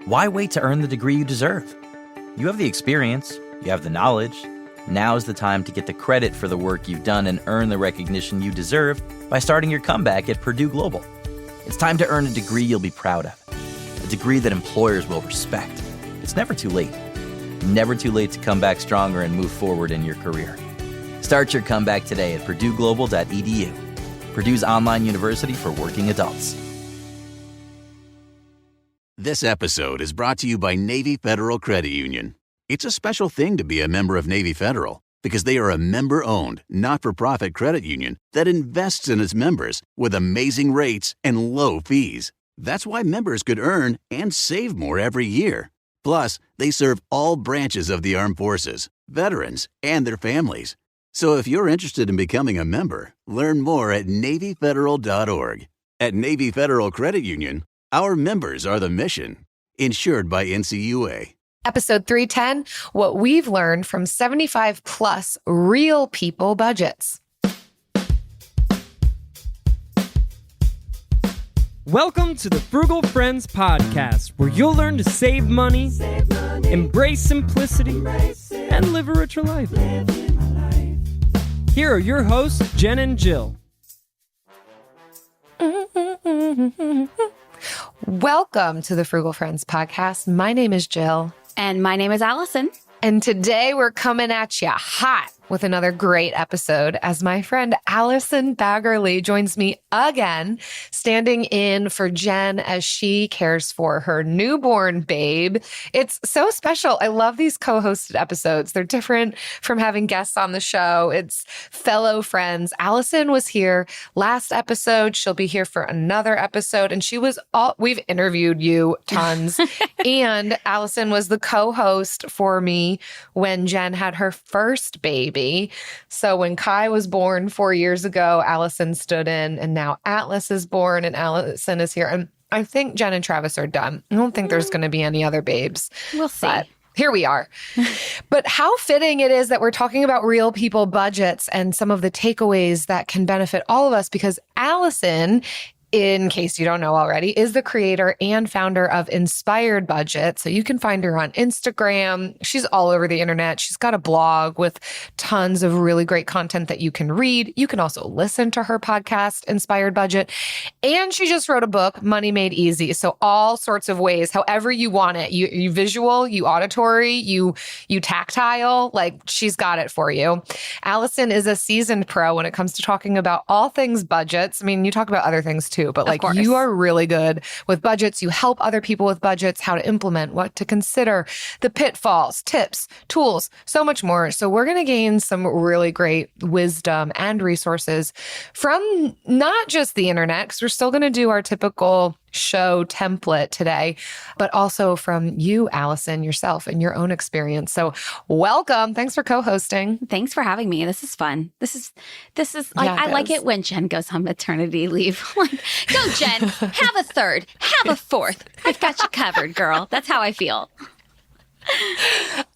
Why wait to earn the degree you deserve? You have the experience, you have the knowledge. Now's the time to get the credit for the work you've done and earn the recognition you deserve by starting your comeback at Purdue Global. It's time to earn a degree you'll be proud of, a degree that employers will respect. It's never too late. Never too late to come back stronger and move forward in your career. Start your comeback today at purdueglobal.edu. Purdue's online university for working adults. This episode is brought to you by Navy Federal Credit Union. It's a special thing to be a member of Navy Federal because they are a member-owned, not-for-profit credit union that invests in its members with amazing rates and low fees. That's why members could earn and save more every year. Plus, they serve all branches of the armed forces, veterans, and their families. So if you're interested in becoming a member, learn more at NavyFederal.org. At Navy Federal Credit Union, our members are the mission. Insured by NCUA. Episode 310, what we've learned from 75 plus real people budgets. Welcome to the Frugal Friends podcast, where you'll learn to save money, embrace simplicity, and live a richer life. Here are your hosts, Jen and Jill. Welcome to the Frugal Friends podcast. My name is Jill. And my name is Allison. And today we're coming at you hot with another great episode as my friend Allison Baggerly joins me again, standing in for Jen as she cares for her newborn babe. It's so special. I love these co-hosted episodes. They're different from having guests on the show. It's fellow friends. Allison was here last episode. She'll be here for another episode. And we've interviewed you tons. And Allison was the co-host for me when Jen had her first baby. So when Kai was born 4 years ago, Allison stood in, and now Atlas is born and Allison is here. And I think Jen and Travis are done. I don't think there's going to be any other babes. We'll see. But here we are. But how fitting it is that we're talking about real people budgets and some of the takeaways that can benefit all of us, because Allison, in case you don't know already, is the creator and founder of Inspired Budget. So you can find her on Instagram. She's all over the internet. She's got a blog with tons of really great content that you can read. You can also listen to her podcast, Inspired Budget. And she just wrote a book, Money Made Easy. So all sorts of ways, however you want it. You visual, you auditory, you tactile, like she's got it for you. Allison is a seasoned pro when it comes to talking about all things budgets. I mean, you talk about other things too, but like you are really good with budgets. You help other people with budgets, how to implement, what to consider, the pitfalls, tips, tools, so much more. So we're going to gain some really great wisdom and resources from not just the internet, because we're still going to do our typical show template today, but also from you, Allison, yourself and your own experience. So welcome. Thanks for co-hosting. Thanks for having me. This is fun. This is like, I like it when Jen goes on maternity leave. Like, go Jen, have a third, have a fourth. I've got you covered, girl. That's how I feel.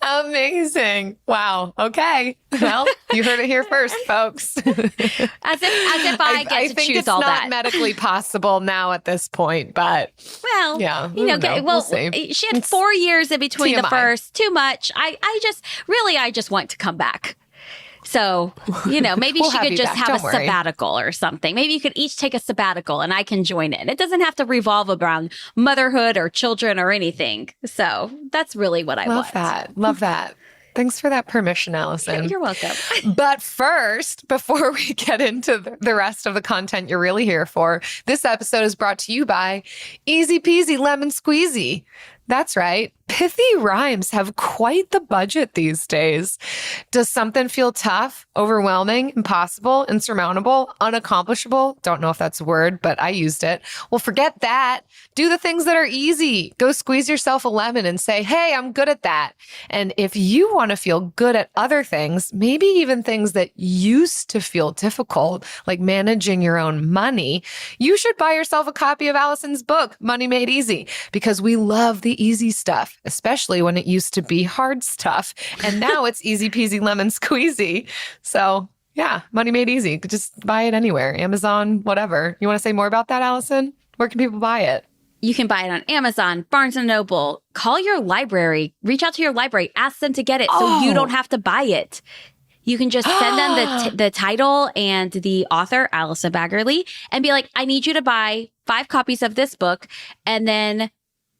Amazing. Wow. Okay. Well, you heard it here first, folks. As if I get to choose all that. I think it's not medically possible now at this point, but well, yeah, we'll see. She had 4 years in between TMI. the first. Too much. I just want to come back. So, maybe We'll she could just have a Don't worry. sabbatical or something. Maybe you could each take a sabbatical and I can join in. It doesn't have to revolve around motherhood or children or anything. So that's really what I want. Love that. Thanks for that permission, Allison. You're welcome. But first, before we get into the rest of the content you're really here for, this episode is brought to you by Easy Peasy Lemon Squeezy. That's right. Pithy rhymes have quite the budget these days. Does something feel tough, overwhelming, impossible, insurmountable, unaccomplishable? Don't know if that's a word, but I used it. Well, forget that. Do the things that are easy. Go squeeze yourself a lemon and say, hey, I'm good at that. And if you want to feel good at other things, maybe even things that used to feel difficult, like managing your own money, you should buy yourself a copy of Allison's book, Money Made Easy, because we love the easy stuff, especially when it used to be hard stuff. And now it's easy peasy lemon squeezy. So yeah, Money Made Easy. Just buy it anywhere, Amazon, whatever. You want to say more about that, Allison? Where can people buy it? You can buy it on Amazon, Barnes & Noble. Call your library. Reach out to your library. Ask them to get it so you don't have to buy it. You can just send them the title and the author, Allison Baggerly, and be like, I need you to buy 5 copies of this book, and then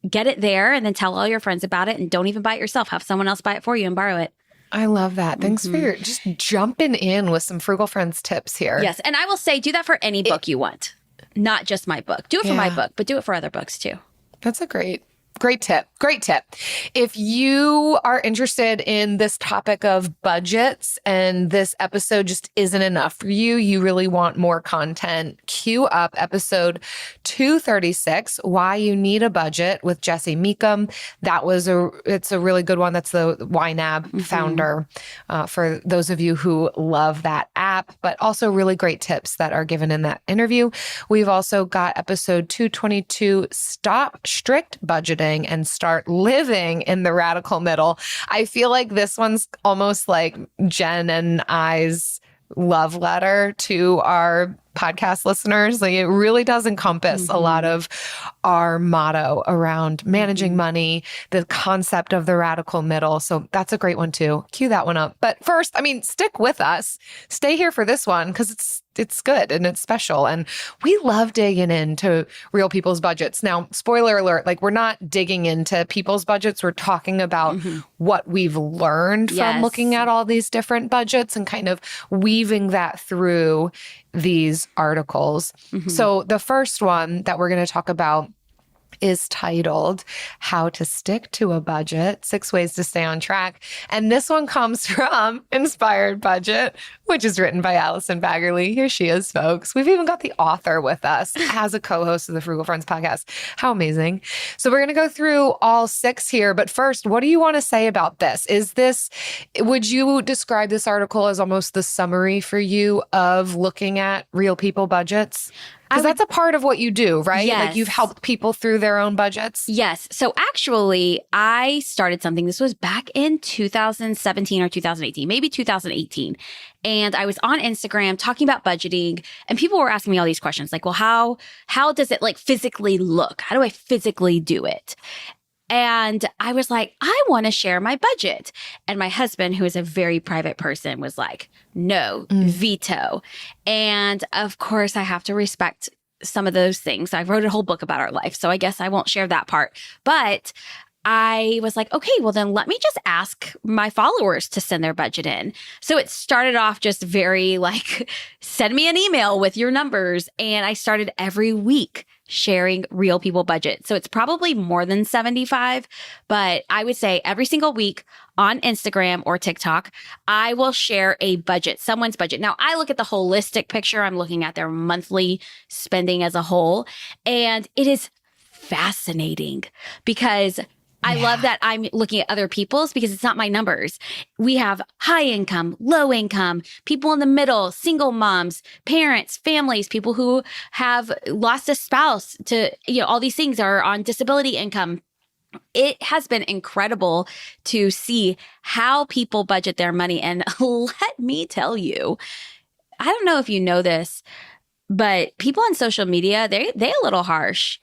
get it there, and then tell all your friends about it, and don't even buy it yourself. Have someone else buy it for you and borrow it. I love that. Thanks for your just jumping in with some Frugal Friends tips here. Yes. And I will say, do that for any book you want, not just my book. Do it for my book, but do it for other books too. That's a great tip. Great tip. If you are interested in this topic of budgets and this episode just isn't enough for you, you really want more content, queue up episode 236, Why You Need a Budget with Jesse Meekum. It's a really good one. That's the YNAB founder, for those of you who love that app, but also really great tips that are given in that interview. We've also got episode 222, Stop Strict Budgeting and Start Living in the Radical Middle. I feel like this one's almost like Jen and I's love letter to our podcast listeners. Like, it really does encompass a lot of our motto around managing money, the concept of the radical middle. So that's a great one too. Cue that one up. But first, stick with us. Stay here for this one because it's good and it's special. And we love digging into real people's budgets. Now, spoiler alert, we're not digging into people's budgets. We're talking about what we've learned from looking at all these different budgets and kind of weaving that through these articles. So the first one that we're going to talk about is titled How to Stick to a Budget, 6 Ways to Stay on Track. And this one comes from Inspired Budget, which is written by Allison Baggerly. Here she is, folks. We've even got the author with us as a co-host of the Frugal Friends podcast. How amazing. So we're going to go through all 6 here. But first, what do you want to say about this? Would you describe this article as almost the summary for you of looking at real people budgets? Because that's a part of what you do, right? Yes. You've helped people through their own budgets. Yes. So actually, I started something. This was back in 2017 or 2018, maybe 2018. And I was on Instagram talking about budgeting, and people were asking me all these questions like, well, how does it physically look? How do I physically do it? And I was like, I want to share my budget. And my husband, who is a very private person, was like, no, veto. And of course, I have to respect some of those things. I wrote a whole book about our life, so I guess I won't share that part. But I was like, okay, well then let me just ask my followers to send their budget in. So it started off just very send me an email with your numbers. And I started every week sharing real people budget. So it's probably more than 75, but I would say every single week on Instagram or TikTok, I will share a budget, someone's budget. Now, I look at the holistic picture. I'm looking at their monthly spending as a whole, and it is fascinating because I love that I'm looking at other people's because it's not my numbers. We have high income, low income, people in the middle, single moms, parents, families, people who have lost a spouse to, all these things are on disability income. It has been incredible to see how people budget their money. And let me tell you, I don't know if you know this, but people on social media, they're a little harsh.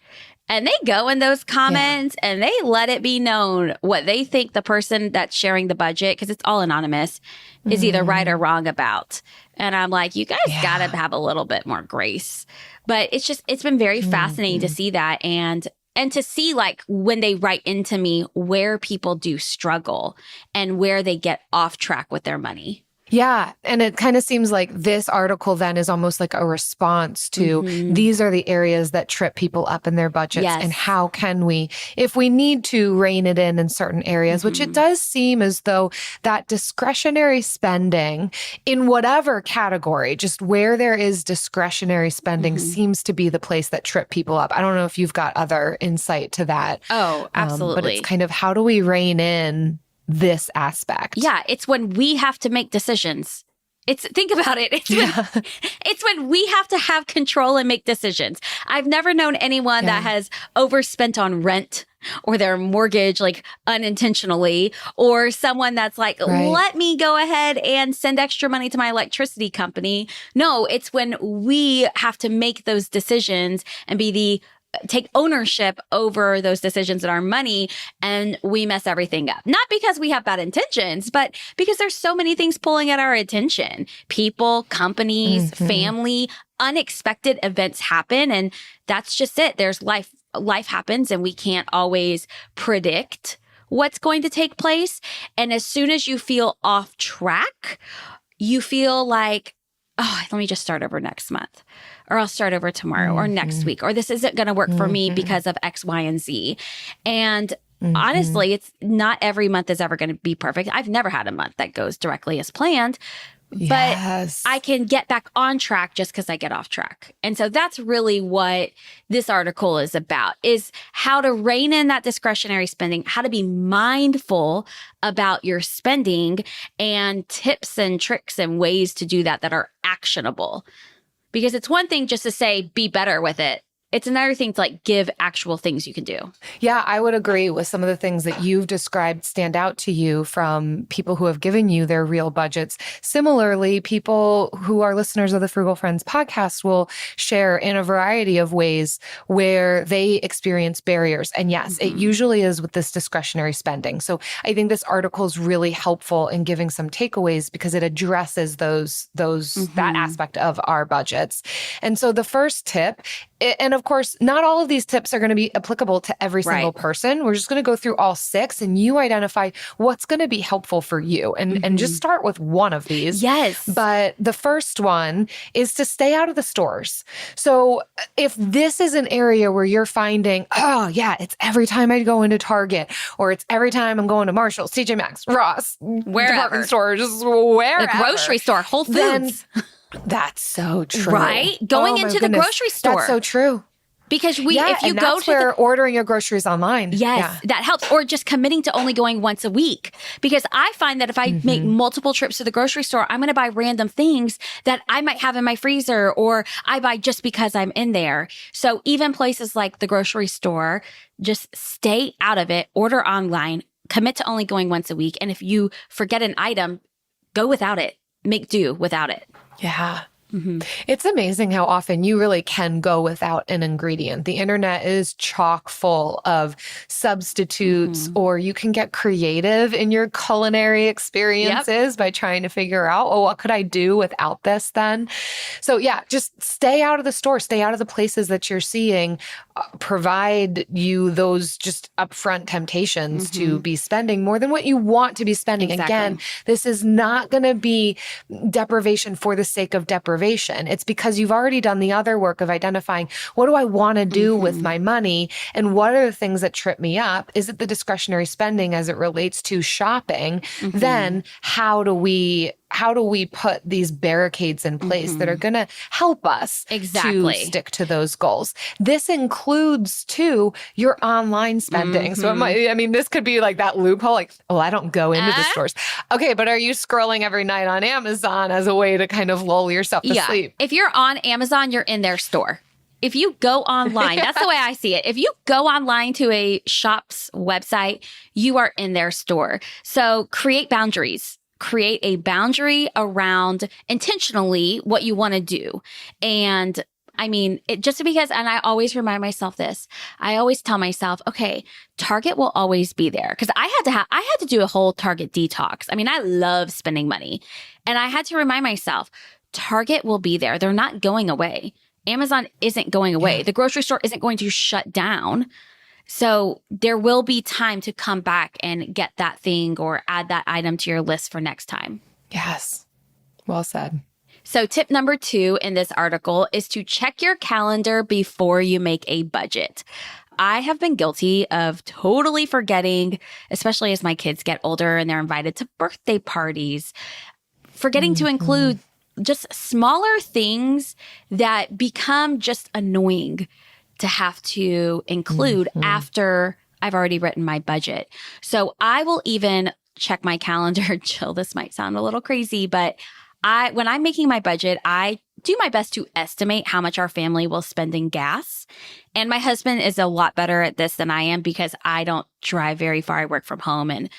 And they go in those comments and they let it be known what they think the person that's sharing the budget, because it's all anonymous, is either right or wrong about. And I'm like, you guys got to have a little bit more grace. But it's been very fascinating to see that and to see when they write into me where people do struggle and where they get off track with their money. Yeah. And it kind of seems like this article then is almost like a response to these are the areas that trip people up in their budgets. Yes. And how can we, if we need to rein it in certain areas, which it does seem as though that discretionary spending in whatever category, just where there is discretionary spending seems to be the place that trip people up. I don't know if you've got other insight to that. Oh, absolutely. But it's kind of how do we rein in this aspect? Yeah, it's when we have to make decisions. Think about it. It's when we have to have control and make decisions. I've never known anyone that has overspent on rent or their mortgage unintentionally, or someone that's let me go ahead and send extra money to my electricity company. No, it's when we have to make those decisions and be the take ownership over those decisions and our money, and we mess everything up. Not because we have bad intentions, but because there's so many things pulling at our attention. People, companies, family, unexpected events happen, and that's just it. There's life happens, and we can't always predict what's going to take place. And as soon as you feel off track, you feel like, oh, let me just start over next month, or I'll start over tomorrow or next week, or this isn't going to work for me because of X, Y, and Z. And honestly, it's not every month is ever going to be perfect. I've never had a month that goes directly as planned, but I can get back on track just because I get off track. And so that's really what this article is about, is how to rein in that discretionary spending, how to be mindful about your spending, and tips and tricks and ways to do that are actionable. Because it's one thing just to say, be better with it. It's another thing to give actual things you can do. Yeah, I would agree with some of the things that you've described stand out to you from people who have given you their real budgets. Similarly, people who are listeners of the Frugal Friends podcast will share in a variety of ways where they experience barriers. And yes, it usually is with this discretionary spending. So I think this article is really helpful in giving some takeaways because it addresses that aspect of our budgets. And so the first tip, and of course, not all of these tips are going to be applicable to every single person. We're just going to go through all 6 and you identify what's going to be helpful for you and just start with one of these. Yes. But the first one is to stay out of the stores. So if this is an area where you're finding, oh yeah, it's every time I go into Target, or it's every time I'm going to Marshall's, TJ Maxx, Ross, wherever, department stores, just wherever. The grocery store, Whole Foods. That's so true. Right? Going into the grocery store. That's so true. Because if you go to where ordering your groceries online. That helps. Or just committing to only going once a week. Because I find that if I make multiple trips to the grocery store, I'm going to buy random things that I might have in my freezer, or I buy just because I'm in there. So even places like the grocery store, just stay out of it, order online, commit to only going once a week. And if you forget an item, go without it. Make do without it. Yeah. It's amazing how often you really can go without an ingredient. The internet is chock full of substitutes, or you can get creative in your culinary experiences by trying to figure out, oh, what could I do without this then? So yeah, just stay out of the store, stay out of the places that you're seeing provide you those just upfront temptations to be spending more than what you want to be spending. Exactly. Again, this is not going to be deprivation for the sake of deprivation. It's because you've already done the other work of identifying, what do I want to do with my money? And what are the things that trip me up? Is it the discretionary spending as it relates to shopping? Then how do we put these barricades in place that are going to help us to stick to those goals? This includes, too, your online spending. So this could be like that loophole, like, oh, I don't go into the stores. Okay, but are you scrolling every night on Amazon as a way to kind of lull yourself to sleep? If you're on Amazon, you're in their store. If you go online, that's the way I see it. If you go online to a shop's website, you are in their store. So create boundaries. Create a boundary around intentionally what you want to do. And just because, and I always remind myself this, I always tell myself, okay, Target will always be there. Cause I had to do a whole Target detox. I love spending money, and I had to remind myself, Target will be there. They're not going away. Amazon isn't going away. Yeah. The grocery store isn't going to shut down. So there will be time to come back and get that thing or add that item to your list for next time. Yes. Well said. So tip number 2 in this article is to check your calendar before you make a budget. I have been guilty of totally forgetting, especially as my kids get older and they're invited to birthday parties, forgetting to include just smaller things that become just annoying to have to include after I've already written my budget. So I will even check my calendar. Jill, this might sound a little crazy, but when I'm making my budget, I do my best to estimate how much our family will spend in gas. And my husband is a lot better at this than I am because I don't drive very far. I work from home, and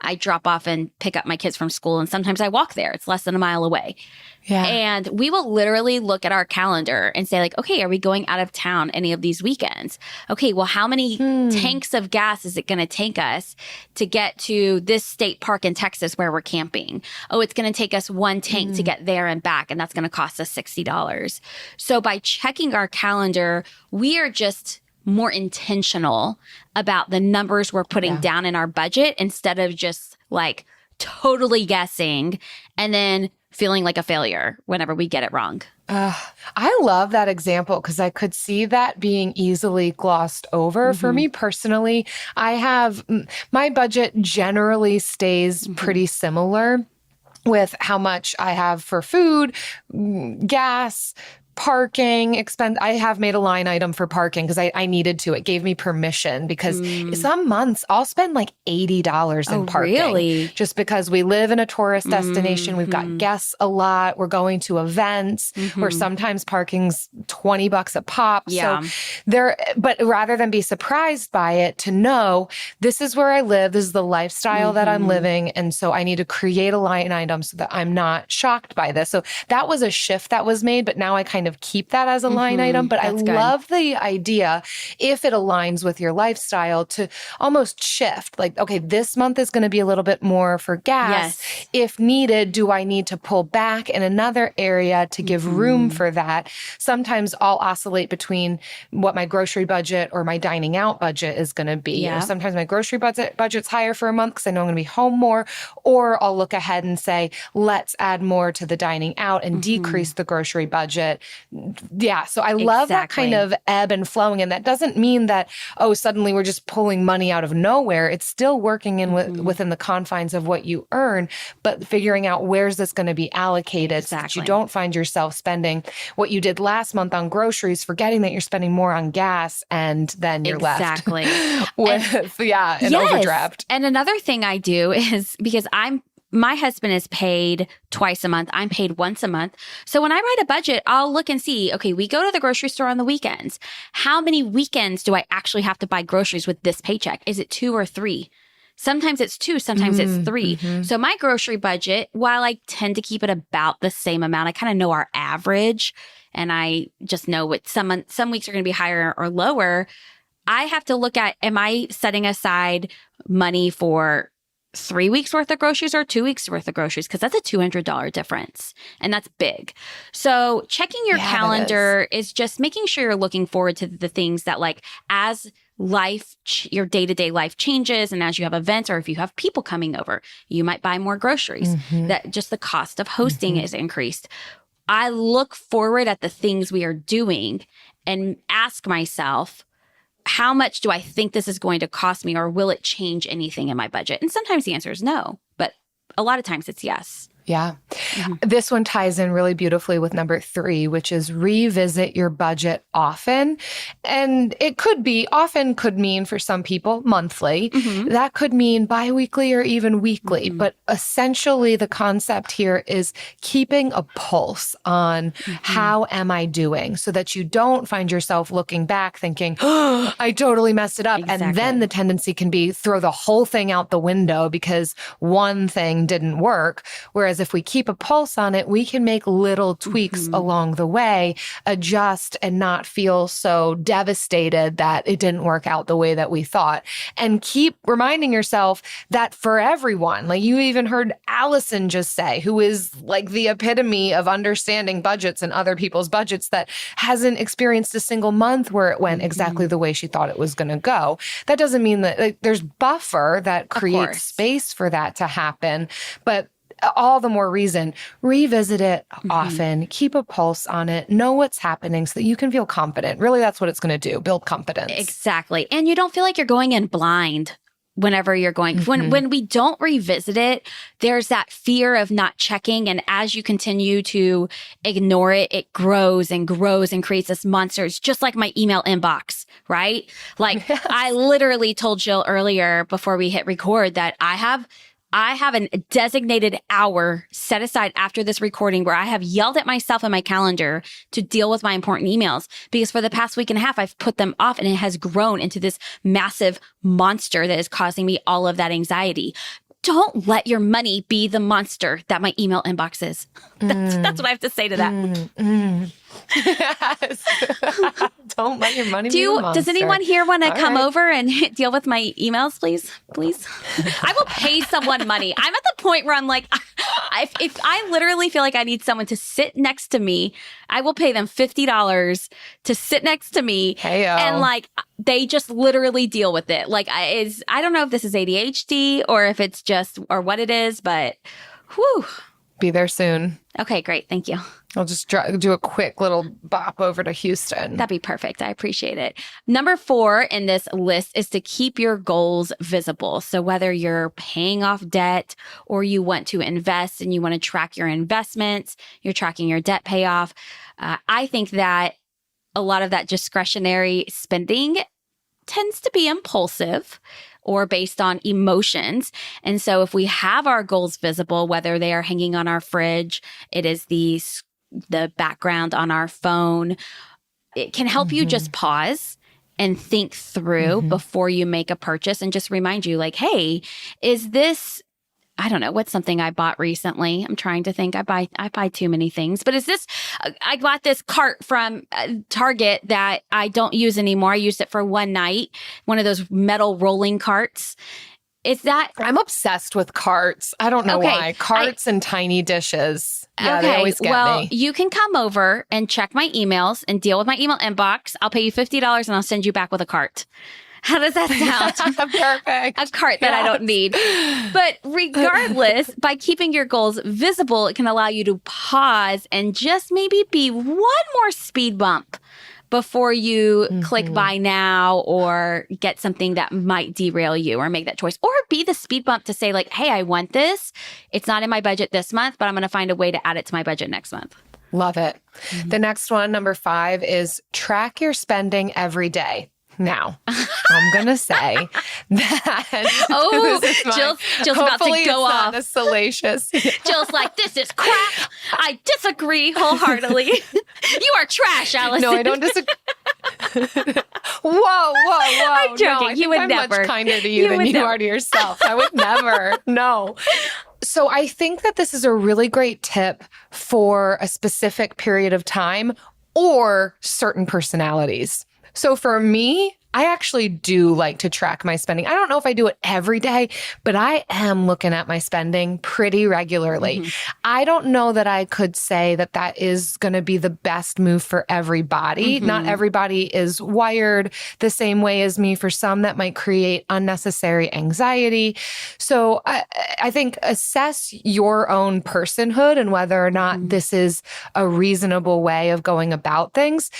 I drop off and pick up my kids from school, and sometimes I walk there. It's less than a mile away. Yeah. And we will literally look at our calendar and say, like, okay, are we going out of town any of these weekends? Okay, well, how many tanks of gas is it going to take us to get to this state park in Texas where we're camping? Oh, it's going to take us one tank to get there and back, and that's going to cost us $60. So by checking our calendar, we are just more intentional about the numbers we're putting down in our budget instead of just like totally guessing and then feeling like a failure whenever we get it wrong. I love that example because I could see that being easily glossed over. For me personally, my budget generally stays pretty similar with how much I have for food, gas, parking expense. I have made a line item for parking because I needed to. It gave me permission because some months I'll spend like $80 in parking. Really? Just because we live in a tourist destination. We've got guests a lot. We're going to events where sometimes parking's $20 a pop. Yeah. So but rather than be surprised by it, to know this is where I live, this is the lifestyle that I'm living. And so I need to create a line item so that I'm not shocked by this. So that was a shift that was made, but now I kind of keep that as a line item. But That's I good. love the idea, if it aligns with your lifestyle, to almost shift. Like, okay, this month is going to be a little bit more for gas. Yes. If needed, do I need to pull back in another area to give room for that? Sometimes I'll oscillate between what my grocery budget or my dining out budget is going to be. Yeah. Or sometimes my grocery budget's higher for a month because I know I'm going to be home more. Or I'll look ahead and say, let's add more to the dining out and decrease the grocery budget. Yeah. So I love that kind of ebb and flowing. And that doesn't mean that, oh, suddenly we're just pulling money out of nowhere. It's still working in within the confines of what you earn, but figuring out where's this going to be allocated so that you don't find yourself spending what you did last month on groceries, forgetting that you're spending more on gas, and then you're left with, an overdraft. And another thing I do is, because my husband is paid twice a month. I'm paid once a month. So when I write a budget, I'll look and see, okay, we go to the grocery store on the weekends. How many weekends do I actually have to buy groceries with this paycheck? Is it 2 or 3? Sometimes it's 2, sometimes it's 3. So my grocery budget, while I tend to keep it about the same amount, I kind of know our average, and I just know what some weeks are going to be higher or lower. I have to look at, am I setting aside money for 3 weeks worth of groceries or 2 weeks worth of groceries? Because that's a $200 difference, and that's big. So checking your calendar is just making sure you're looking forward to the things that, like, as your day-to-day life changes, and as you have events, or if you have people coming over, you might buy more groceries. That just the cost of hosting is increased. I look forward at the things we are doing and ask myself, how much do I think this is going to cost me, or will it change anything in my budget? And sometimes the answer is no, but a lot of times it's yes. Yeah. This one ties in really beautifully with number 3, which is revisit your budget often. And it often could mean for some people monthly. That could mean biweekly or even weekly. But essentially the concept here is keeping a pulse on how am I doing, so that you don't find yourself looking back thinking, oh, I totally messed it up. And then the tendency can be throw the whole thing out the window because one thing didn't work. Whereas if we keep a pulse on it, we can make little tweaks along the way, adjust, and not feel so devastated that it didn't work out the way that we thought. And keep reminding yourself that for everyone, like you even heard Allison just say, who is like the epitome of understanding budgets and other people's budgets, that hasn't experienced a single month where it went exactly the way she thought it was going to go. That doesn't mean that there's buffer that creates space for that to happen, but all the more reason, revisit it often, keep a pulse on it, know what's happening so that you can feel confident. Really, that's what it's going to do, build confidence. Exactly. And you don't feel like you're going in blind whenever you're going. When we don't revisit it, there's that fear of not checking. And as you continue to ignore it, it grows and grows and creates this monster. It's just like my email inbox, right? Like I literally told Jill earlier before we hit record that I have a designated hour set aside after this recording where I have yelled at myself in my calendar to deal with my important emails, because for the past week and a half, I've put them off, and it has grown into this massive monster that is causing me all of that anxiety. don't let your money be the monster that my email inbox is. That's what I have to say to that. Yes. Don't let your money be the monster. Does anyone here want to come over and deal with my emails, please? Please. I will pay someone money. I'm at the point where I'm like, if I literally feel like I need someone to sit next to me, I will pay them $50 to sit next to me. And like, they just literally deal with it. Like, I don't know if this is ADHD or if it's just, or what it is, but whew. Be there soon. Okay, great. Thank you. I'll just do a quick little bop over to Houston. That'd be perfect. I appreciate it. Number 4 in this list is to keep your goals visible. So whether you're paying off debt or you want to invest and you want to track your investments, you're tracking your debt payoff. I think that a lot of that discretionary spending tends to be impulsive or based on emotions. And so if we have our goals visible, whether they are hanging on our fridge, it is the background on our phone, it can help you just pause and think through before you make a purchase and just remind you like, hey, is this, I don't know, what's something I bought recently? I'm trying to think. I buy too many things. But is this, I bought this cart from Target that I don't use anymore. I used it for one night, one of those metal rolling carts. Is that? I'm obsessed with carts. I don't know why. Carts and tiny dishes. Yeah, they always get me. You can come over and check my emails and deal with my email inbox. I'll pay you $50 and I'll send you back with a cart. How does that sound? Perfect. A cart that I don't need. But regardless, by keeping your goals visible, it can allow you to pause and just maybe be one more speed bump before you click buy now or get something that might derail you or make that choice. Or be the speed bump to say like, hey, I want this. It's not in my budget this month, but I'm going to find a way to add it to my budget next month. Love it. The next one, number 5, is track your spending every day. Now, I'm going to say that Jill's about to go off. Not a salacious. Jill's like, this is crap. I disagree wholeheartedly. You are trash, Allison. No, I don't disagree. Whoa. I'm joking. No, I think I'm much kinder to you than you are to yourself. I would never. No. So I think that this is a really great tip for a specific period of time or certain personalities. So for me, I actually do like to track my spending. I don't know if I do it every day, but I am looking at my spending pretty regularly. I don't know that I could say that that is going to be the best move for everybody. Not everybody is wired the same way as me. For some, that might create unnecessary anxiety. So I think assess your own personhood and whether or not this is a reasonable way of going about things.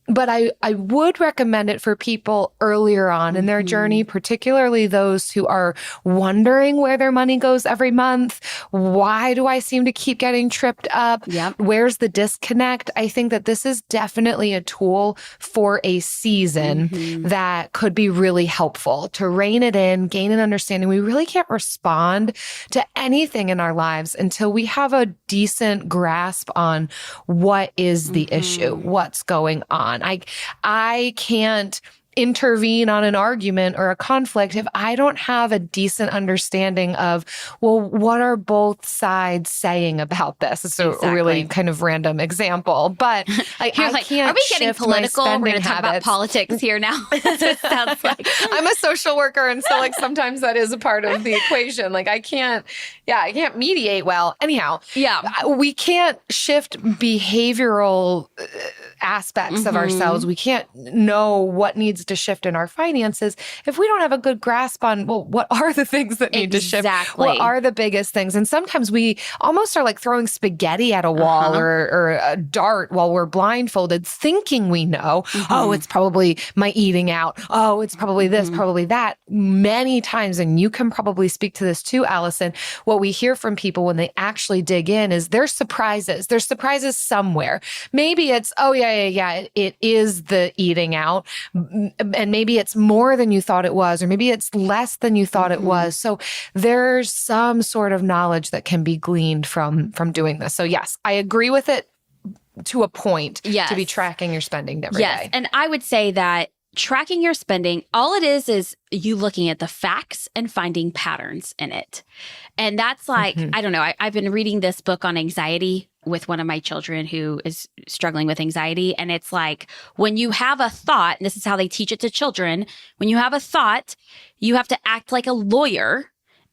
But I would recommend it for people earlier on in their journey, particularly those who are wondering where their money goes every month. Why do I seem to keep getting tripped up? Where's the disconnect? I think that this is definitely a tool for a season that could be really helpful to rein it in, gain an understanding. We really can't respond to anything in our lives until we have a decent grasp on what is the issue, what's going on. I can't intervene on an argument or a conflict if I don't have a decent understanding of, well, what are both sides saying about this? It's a really kind of random example, but I can't. Are we getting political? We're going to talk about habits. Politics here now. It sounds like I'm a social worker, and so like sometimes that is a part of the equation. Like I can't mediate well. Anyhow, we can't shift behavioral aspects of ourselves. We can't know what needs to shift in our finances if we don't have a good grasp on, well, what are the things that need to shift? What are the biggest things? And sometimes we almost are like throwing spaghetti at a wall or a dart while we're blindfolded, thinking we know, oh, it's probably my eating out. Oh, it's probably this, probably that. Many times, and you can probably speak to this too, Allison, what we hear from people when they actually dig in is there's surprises. There's surprises somewhere. Maybe it's, oh, yeah, it is the eating out. And maybe it's more than you thought it was, or maybe it's less than you thought it was. So there's some sort of knowledge that can be gleaned from doing this. So yes, I agree with it to a point to be tracking your spending every day. And I would say that tracking your spending, all it is you looking at the facts and finding patterns in it. And that's like, I don't know, I've been reading this book on anxiety with one of my children who is struggling with anxiety. And it's like, when you have a thought, and this is how they teach it to children, when you have a thought, you have to act like a lawyer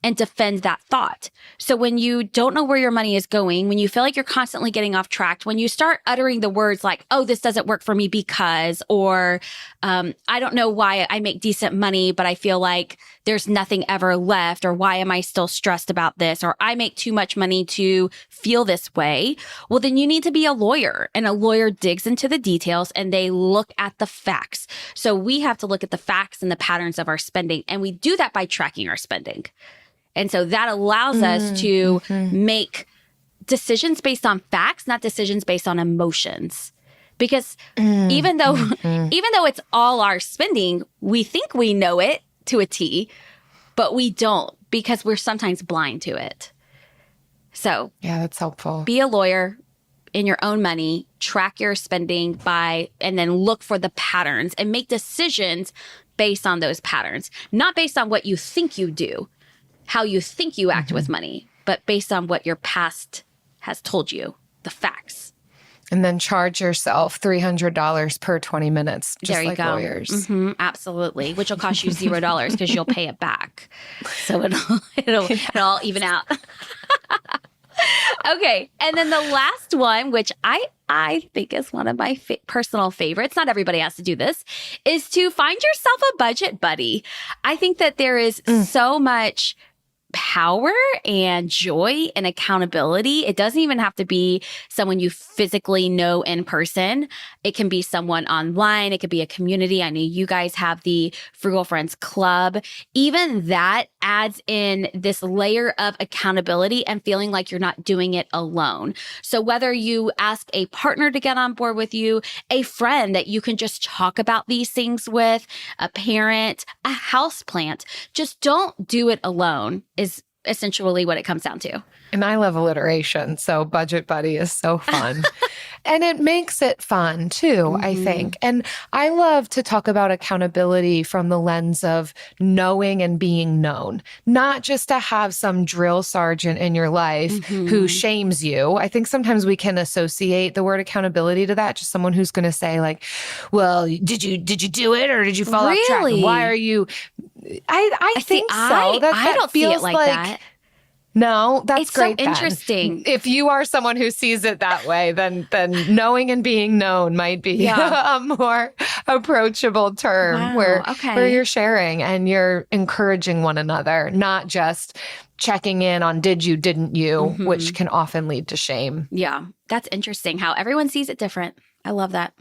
and defend that thought. So when you don't know where your money is going, when you feel like you're constantly getting off track, when you start uttering the words like, oh, this doesn't work for me because, or I don't know why I make decent money, but I feel like there's nothing ever left, or why am I still stressed about this, or I make too much money to feel this way, well, then you need to be a lawyer. And a lawyer digs into the details and they look at the facts. So we have to look at the facts and the patterns of our spending. And we do that by tracking our spending. And so that allows us to make decisions based on facts, not decisions based on emotions. Because even though it's all our spending, we think we know it to a T, but we don't, because we're sometimes blind to it. So yeah, that's helpful. Be a lawyer in your own money, track your spending and then look for the patterns and make decisions based on those patterns, not based on what you think you do, how you think you act with money, but based on what your past has told you, the facts. And then charge yourself $300 per 20 minutes, just there you like go. lawyers. Absolutely, which will cost you $0 because you'll pay it back. So it'll all even out. Okay, and then the last one, which I think is one of my personal favorites, not everybody has to do this, is to find yourself a budget buddy. I think that there is so much power and joy and accountability. It doesn't even have to be someone you physically know in person. It can be someone online. It could be a community. I know you guys have the Frugal Friends Club. Even that adds in this layer of accountability and feeling like you're not doing it alone. So whether you ask a partner to get on board with you, a friend that you can just talk about these things with, a parent, a houseplant, just don't do it alone is essentially what it comes down to. And I love alliteration, so budget buddy is so fun. And it makes it fun too, I think. And I love to talk about accountability from the lens of knowing and being known, not just to have some drill sergeant in your life who shames you. I think sometimes we can associate the word accountability to that, just someone who's going to say like, well, did you do it or did you fall off track? Why are you... I think so. I don't see it like that. No, that's it's great. So interesting. If you are someone who sees it that way, then knowing and being known might be a more approachable term where you're sharing and you're encouraging one another, not just checking in on did you, didn't you, which can often lead to shame. Yeah, that's interesting how everyone sees it different. I love that.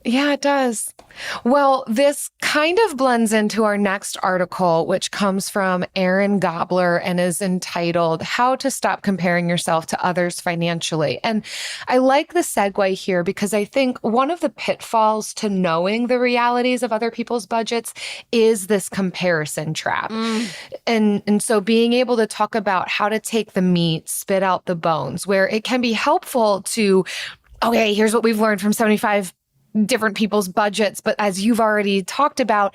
Yeah, it does. Well, this kind of blends into our next article, which comes from Erin Gobler and is entitled How to Stop Comparing Yourself to Others Financially. And I like the segue here because I think one of the pitfalls to knowing the realities of other people's budgets is this comparison trap. And so being able to talk about how to take the meat, spit out the bones, where it can be helpful to, okay, here's what we've learned from 75 different people's budgets. But as you've already talked about,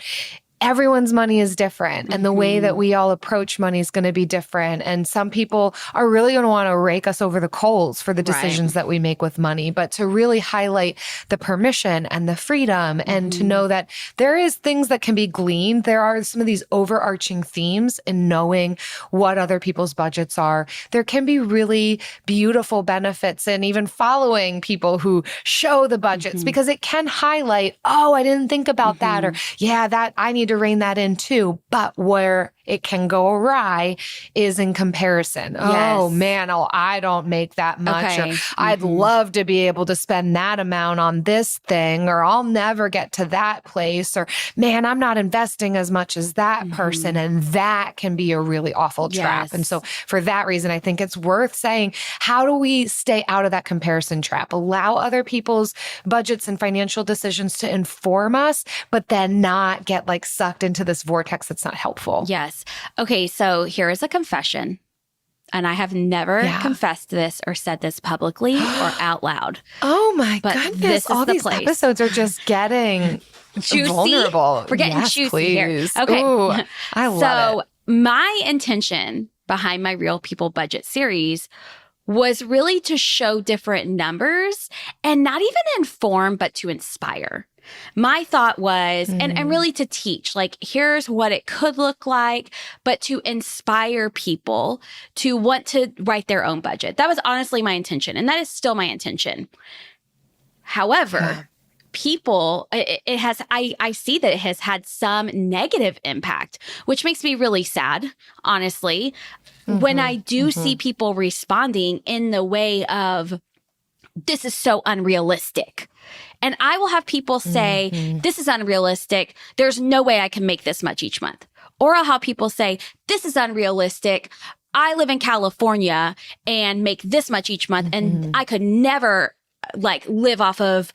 everyone's money is different and the way that we all approach money is going to be different. And some people are really going to want to rake us over the coals for the decisions that we make with money, but to really highlight the permission and the freedom and to know that there is things that can be gleaned. There are some of these overarching themes in knowing what other people's budgets are. There can be really beautiful benefits in even following people who show the budgets because it can highlight, oh, I didn't think about that, or yeah, that I need to rein that in too. But where it can go awry is in comparison. Oh man, I don't make that much. Or I'd love to be able to spend that amount on this thing, or I'll never get to that place. Or man, I'm not investing as much as that person. And that can be a really awful trap. And so for that reason, I think it's worth saying, how do we stay out of that comparison trap? Allow other people's budgets and financial decisions to inform us, but then not get like sucked into this vortex that's not helpful. Yes. Okay, so here is a confession. and I have never confessed this or said this publicly or out loud. Oh my But goodness. this is All the these place. episodes are just getting Juicy. vulnerable. We're getting Yes, juicy please. here. Okay. Ooh, I love it. So my intention behind my Real People Budget series was really to show different numbers and not even inform, but to inspire. My thought was, and really to teach, like, here's what it could look like, but to inspire people to want to write their own budget. That was honestly my intention. And that is still my intention. However, people, I see that it has had some negative impact, which makes me really sad, honestly, when I do see people responding in the way of, this is so unrealistic. And I will have people say, this is unrealistic. There's no way I can make this much each month. Or I'll have people say, this is unrealistic. I live in California and make this much each month. And I could never live off of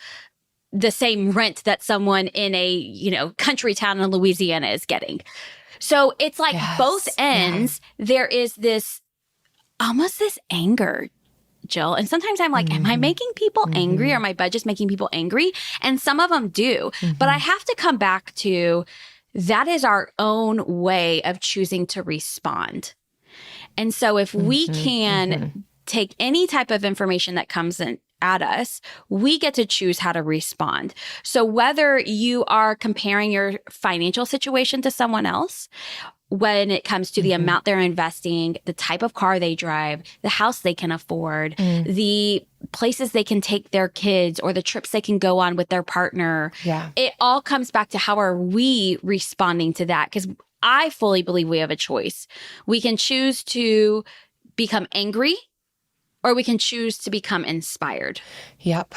the same rent that someone in a, country town in Louisiana is getting. So it's like both ends, there is this, almost this anger, Jill. And sometimes I'm like, am I making people angry? Are my budgets making people angry? And some of them do. But I have to come back to, that is our own way of choosing to respond. And so if we can take any type of information that comes in at us, we get to choose how to respond. So whether you are comparing your financial situation to someone else, when it comes to the amount they're investing, the type of car they drive, the house they can afford, the places they can take their kids, or the trips they can go on with their partner, it all comes back to how are we responding to that? Because I fully believe we have a choice. We can choose to become angry, or we can choose to become inspired. Yep.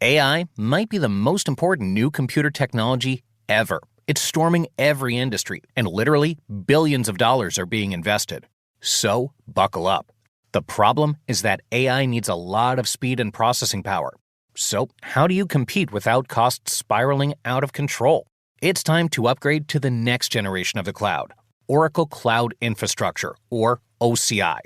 AI might be the most important new computer technology ever. It's storming every industry, and literally billions of dollars are being invested. So, buckle up. The problem is that AI needs a lot of speed and processing power. So, how do you compete without costs spiraling out of control? It's time to upgrade to the next generation of the cloud, Oracle Cloud Infrastructure, or OCI.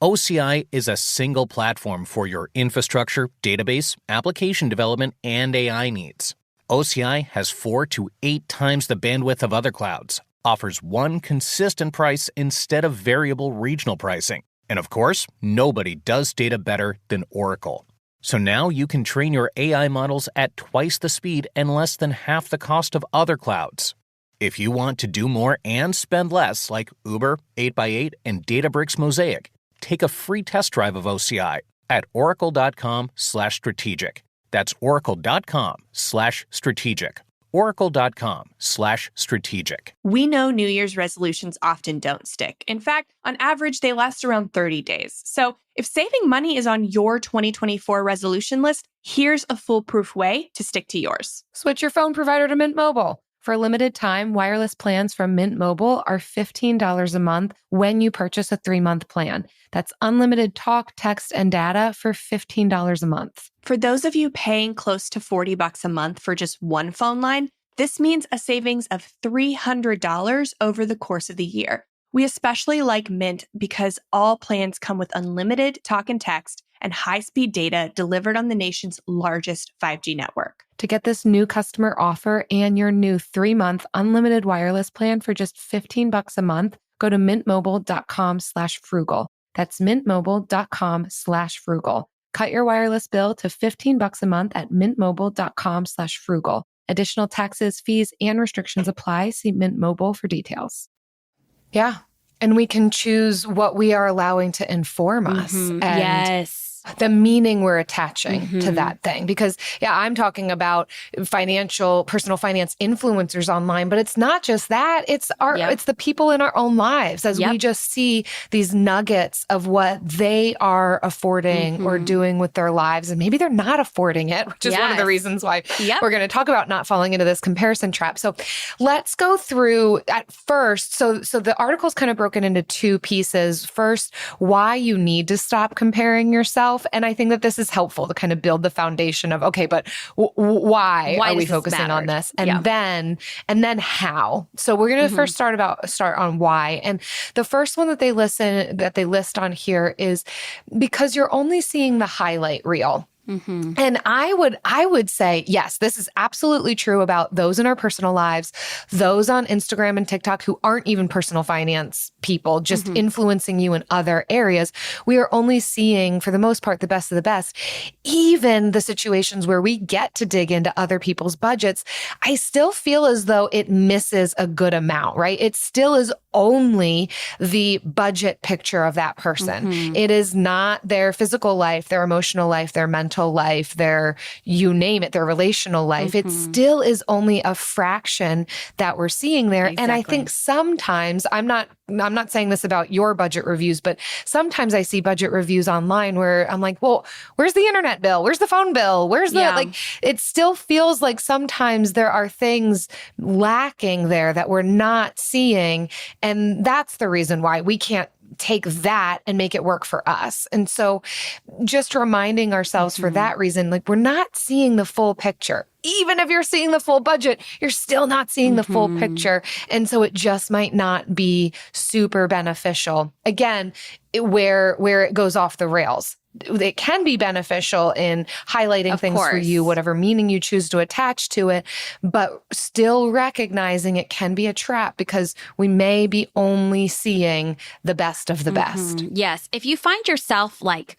OCI is a single platform for your infrastructure, database, application development, and AI needs. OCI has 4 to 8 times the bandwidth of other clouds, offers one consistent price instead of variable regional pricing. And of course, nobody does data better than Oracle. So now you can train your AI models at twice the speed and less than half the cost of other clouds. If you want to do more and spend less, like Uber, 8x8, and Databricks Mosaic, take a free test drive of OCI at oracle.com/strategic. That's oracle.com/strategic. Oracle.com/strategic. We know New Year's resolutions often don't stick. In fact, on average, they last around 30 days. So if saving money is on your 2024 resolution list, here's a foolproof way to stick to yours. Switch your phone provider to Mint Mobile. For a limited time, wireless plans from Mint Mobile are $15 a month when you purchase a 3-month plan. That's unlimited talk, text, and data for $15 a month. For those of you paying close to $40 a month for just one phone line, this means a savings of $300 over the course of the year. We especially like Mint because all plans come with unlimited talk and text and high-speed data delivered on the nation's largest 5G network. To get this new customer offer and your new 3-month unlimited wireless plan for just $15 a month, go to mintmobile.com/frugal. That's mintmobile.com/frugal. Cut your wireless bill to $15 a month at mintmobile.com/frugal. Additional taxes, fees, and restrictions apply. See Mint Mobile for details. Yeah. And we can choose what we are allowing to inform us. And Yes. the meaning we're attaching to that thing. Because I'm talking about personal finance influencers online, but it's not just that. It's it's the people in our own lives as we just see these nuggets of what they are affording or doing with their lives. And maybe they're not affording it, which is one of the reasons why we're going to talk about not falling into this comparison trap. So let's go through at first. So the article's kind of broken into 2 pieces. First, why you need to stop comparing yourself. yourself. And I think that this is helpful to kind of build the foundation of, okay, but why are we focusing on this? And then how? So we're going to first start on why. And the first one that they list on here is because you're only seeing the highlight reel. And I would say, yes, this is absolutely true about those in our personal lives, those on Instagram and TikTok who aren't even personal finance people, just influencing you in other areas. We are only seeing, for the most part, the best of the best. Even the situations where we get to dig into other people's budgets, I still feel as though it misses a good amount, right? It still is only the budget picture of that person. It is not their physical life, their emotional life, their mental life, their, you name it, their relational life. It still is only a fraction that we're seeing there. And I think sometimes, I'm not saying this about your budget reviews, but sometimes I see budget reviews online where I'm like, well, where's the internet bill? Where's the phone bill? Where's the, like, it still feels like sometimes there are things lacking there that we're not seeing. And that's the reason why we can't take that and make it work for us. And so just reminding ourselves for that reason, like, we're not seeing the full picture. Even if you're seeing the full budget, you're still not seeing the full picture. And so it just might not be super beneficial. Again, where it goes off the rails. It can be beneficial in highlighting things for you, whatever meaning you choose to attach to it, but still recognizing it can be a trap because we may be only seeing the best of the best. Yes. If you find yourself like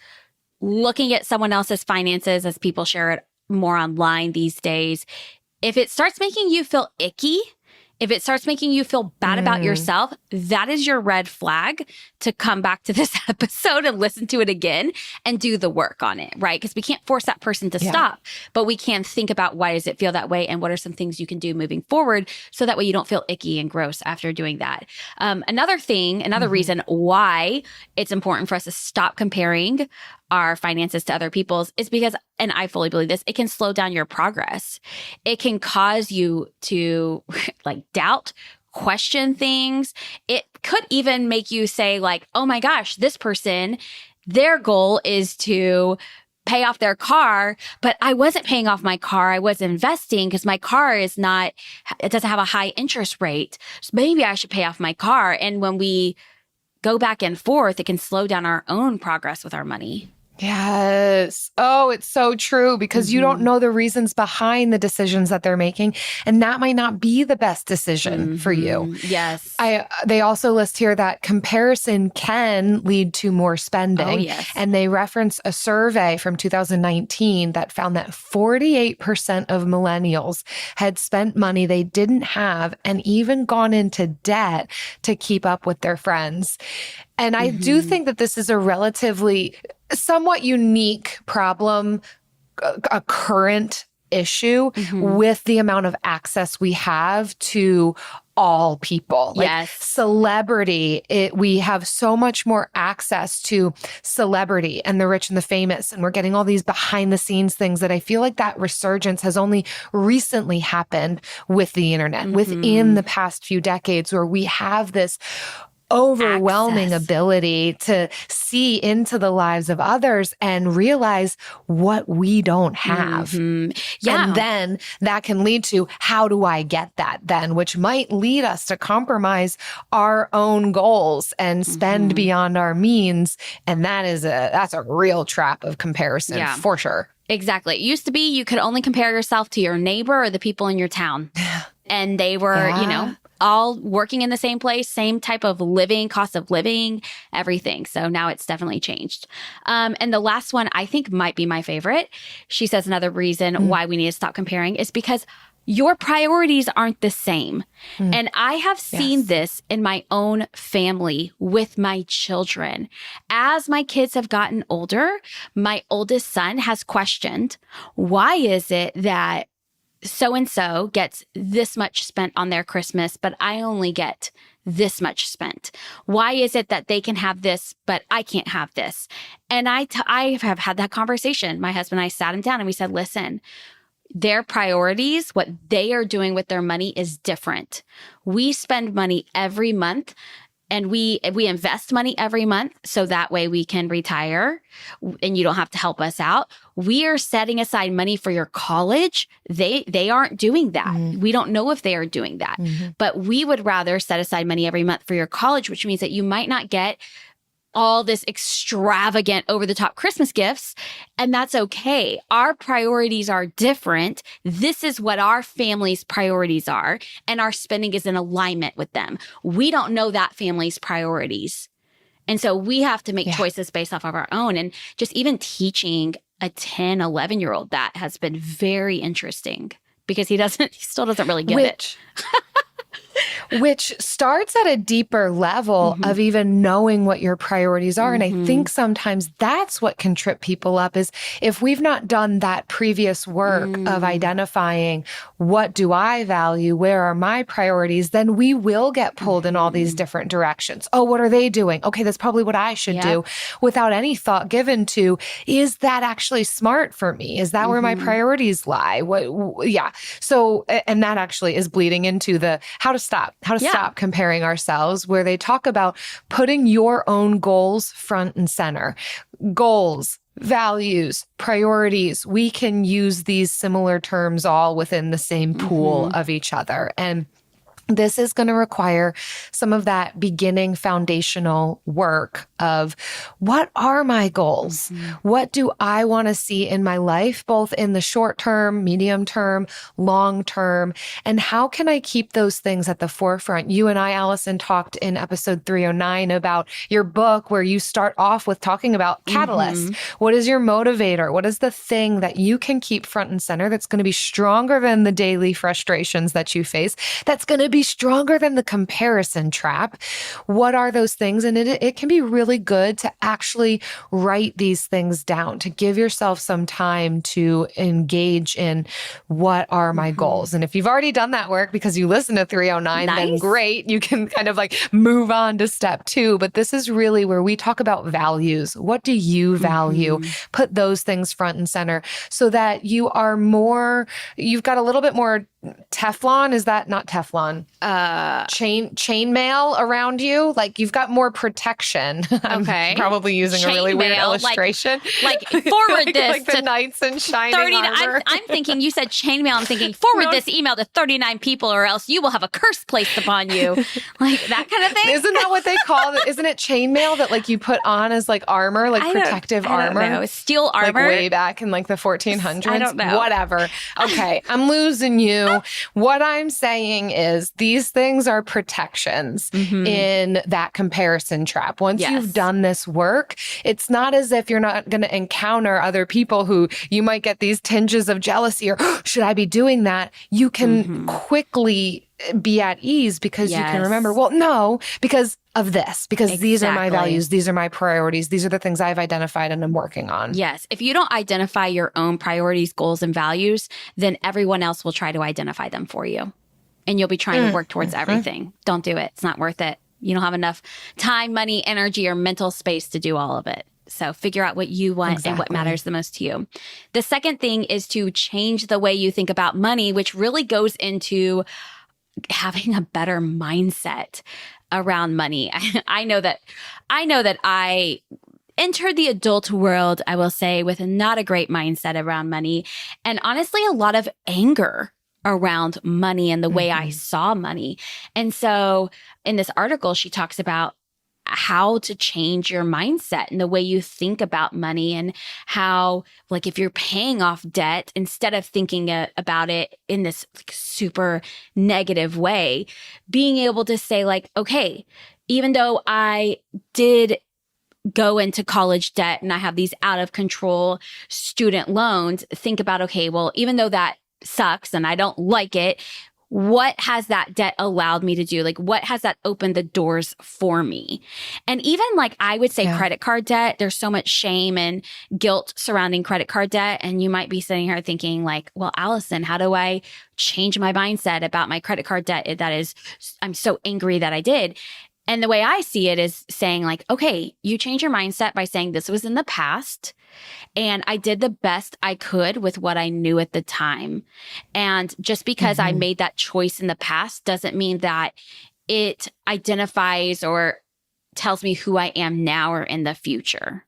looking at someone else's finances, as people share it more online these days, if it starts making you feel icky, if it starts making you feel bad about yourself, that is your red flag to come back to this episode and listen to it again and do the work on it, right? Because we can't force that person to stop, but we can think about why does it feel that way and what are some things you can do moving forward so that way you don't feel icky and gross after doing that. Another reason why it's important for us to stop comparing our finances to other people's is because, and I fully believe this, it can slow down your progress. It can cause you to like doubt, question things. It could even make you say like, oh my gosh, this person, their goal is to pay off their car, but I wasn't paying off my car. I was investing because my car it doesn't have a high interest rate. So maybe I should pay off my car. And when we go back and forth, it can slow down our own progress with our money. Yes. Oh, it's so true because you don't know the reasons behind the decisions that they're making. And that might not be the best decision for you. Yes. They also list here that comparison can lead to more spending. Oh, yes. And they reference a survey from 2019 that found that 48% of millennials had spent money they didn't have and even gone into debt to keep up with their friends. And I do think that this is a relatively somewhat unique problem, a current issue with the amount of access we have to all people. Like celebrity, we have so much more access to celebrity and the rich and the famous, and we're getting all these behind the scenes things that I feel like that resurgence has only recently happened with the internet, within the past few decades, where we have this overwhelming ability to see into the lives of others and realize what we don't have. Yeah. And then that can lead to, how do I get that then? Which might lead us to compromise our own goals and spend beyond our means. And that's a real trap of comparison for sure. Exactly. It used to be you could only compare yourself to your neighbor or the people in your town. And they were, all working in the same place, same type of living, cost of living, everything. So now it's definitely changed. And the last one I think might be my favorite. She says another reason why we need to stop comparing is because your priorities aren't the same. And I have seen this in my own family with my children. As my kids have gotten older, my oldest son has questioned, why is it that so-and-so gets this much spent on their Christmas, but I only get this much spent? Why is it that they can have this, but I can't have this? And I have had that conversation. My husband and I sat him down and we said, listen, their priorities, what they are doing with their money is different. We spend money every month And we invest money every month so that way we can retire and you don't have to help us out. We are setting aside money for your college. They aren't doing that. We don't know if they are doing that. But we would rather set aside money every month for your college, which means that you might not get all this extravagant over-the-top Christmas gifts, and that's okay. Our priorities are different. This is what our family's priorities are, and our spending is in alignment with them. We don't know that family's priorities. And so we have to make choices based off of our own. And just even teaching a 10, 11-year-old that has been very interesting because he still doesn't really get it. Which starts at a deeper level of even knowing what your priorities are. And I think sometimes that's what can trip people up is if we've not done that previous work of identifying what do I value, where are my priorities, then we will get pulled in all these different directions. Oh, what are they doing? Okay, that's probably what I should do without any thought given to, is that actually smart for me? Is that where my priorities lie? So, and that actually is bleeding into the how to stop comparing ourselves, where they talk about putting your own goals front and center. Goals, values, priorities. We can use these similar terms all within the same pool of each other. And this is going to require some of that beginning foundational work of what are my goals? What do I want to see in my life, both in the short term, medium term, long term? And how can I keep those things at the forefront? You and I, Allison, talked in episode 309 about your book where you start off with talking about catalysts. What is your motivator? What is the thing that you can keep front and center that's going to be stronger than the daily frustrations that you face? That's going to be stronger than the comparison trap. What are those things? And it can be really good to actually write these things down, to give yourself some time to engage in what are my goals. And if you've already done that work because you listen to 309, then great. You can kind of like move on to step 2. But this is really where we talk about values. What do you value? Put those things front and center so that you've got a little bit more Teflon. Is that not Teflon? Chainmail around you. Like you've got more protection. I'm probably using a really weird illustration. Like forward this like the knights in shining armor. I'm thinking, you said chainmail. I'm thinking forward this email to 39 people or else you will have a curse placed upon you. Like that kind of thing. Isn't that what they call it? Isn't it chainmail that like you put on as like armor, like protective armor? I don't know. Steel armor. Like way back in like the 1400s? I don't know. Whatever. Okay. I'm losing you. What I'm saying is these things are protections in that comparison trap. Once you've done this work, it's not as if you're not going to encounter other people who you might get these tinges of jealousy or should I be doing that? You can quickly be at ease because you can remember, well, no, because of this, because these are my values, these are my priorities, these are the things I've identified and I'm working on. Yes. If you don't identify your own priorities, goals, and values, then everyone else will try to identify them for you. And you'll be trying to work towards everything. Don't do it. It's not worth it. You don't have enough time, money, energy, or mental space to do all of it. So figure out what you want and what matters the most to you. The second thing is to change the way you think about money, which really goes into having a better mindset around money. I know that I entered the adult world, I will say, with not a great mindset around money. And honestly, a lot of anger around money and the way I saw money. And so in this article, she talks about how to change your mindset and the way you think about money and how, like, if you're paying off debt, instead of thinking about it in this like, super negative way, being able to say like, okay, even though I did go into college debt and I have these out of control student loans, think about, okay, well, even though that sucks and I don't like it, what has that debt allowed me to do? Like, what has that opened the doors for me? And even like, I would say credit card debt, there's so much shame and guilt surrounding credit card debt. And you might be sitting here thinking like, well, Allison, how do I change my mindset about my credit card debt? I'm so angry that I did. And the way I see it is saying like, okay, you change your mindset by saying this was in the past and I did the best I could with what I knew at the time. And just because I made that choice in the past doesn't mean that it identifies or tells me who I am now or in the future.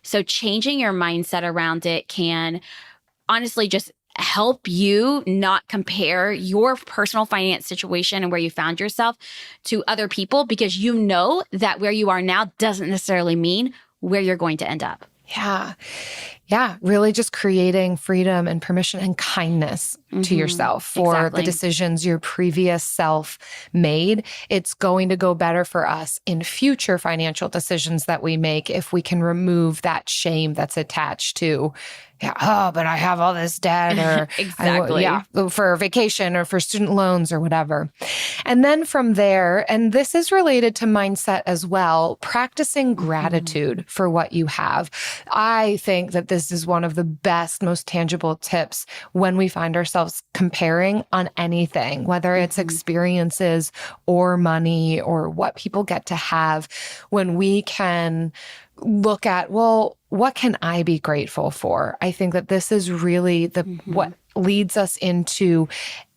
So changing your mindset around it can honestly just help you not compare your personal finance situation and where you found yourself to other people, because you know that where you are now doesn't necessarily mean where you're going to end up. Yeah. Yeah. Really just creating freedom and permission and kindness to yourself for the decisions your previous self made. It's going to go better for us in future financial decisions that we make if we can remove that shame that's attached to, but I have all this debt, or for vacation or for student loans or whatever. And then from there, and this is related to mindset as well, practicing gratitude for what you have. I think that this is one of the best, most tangible tips when we find ourselves comparing on anything, whether it's experiences or money or what people get to have, when we can look at, well, what can I be grateful for? I think that this is really what leads us into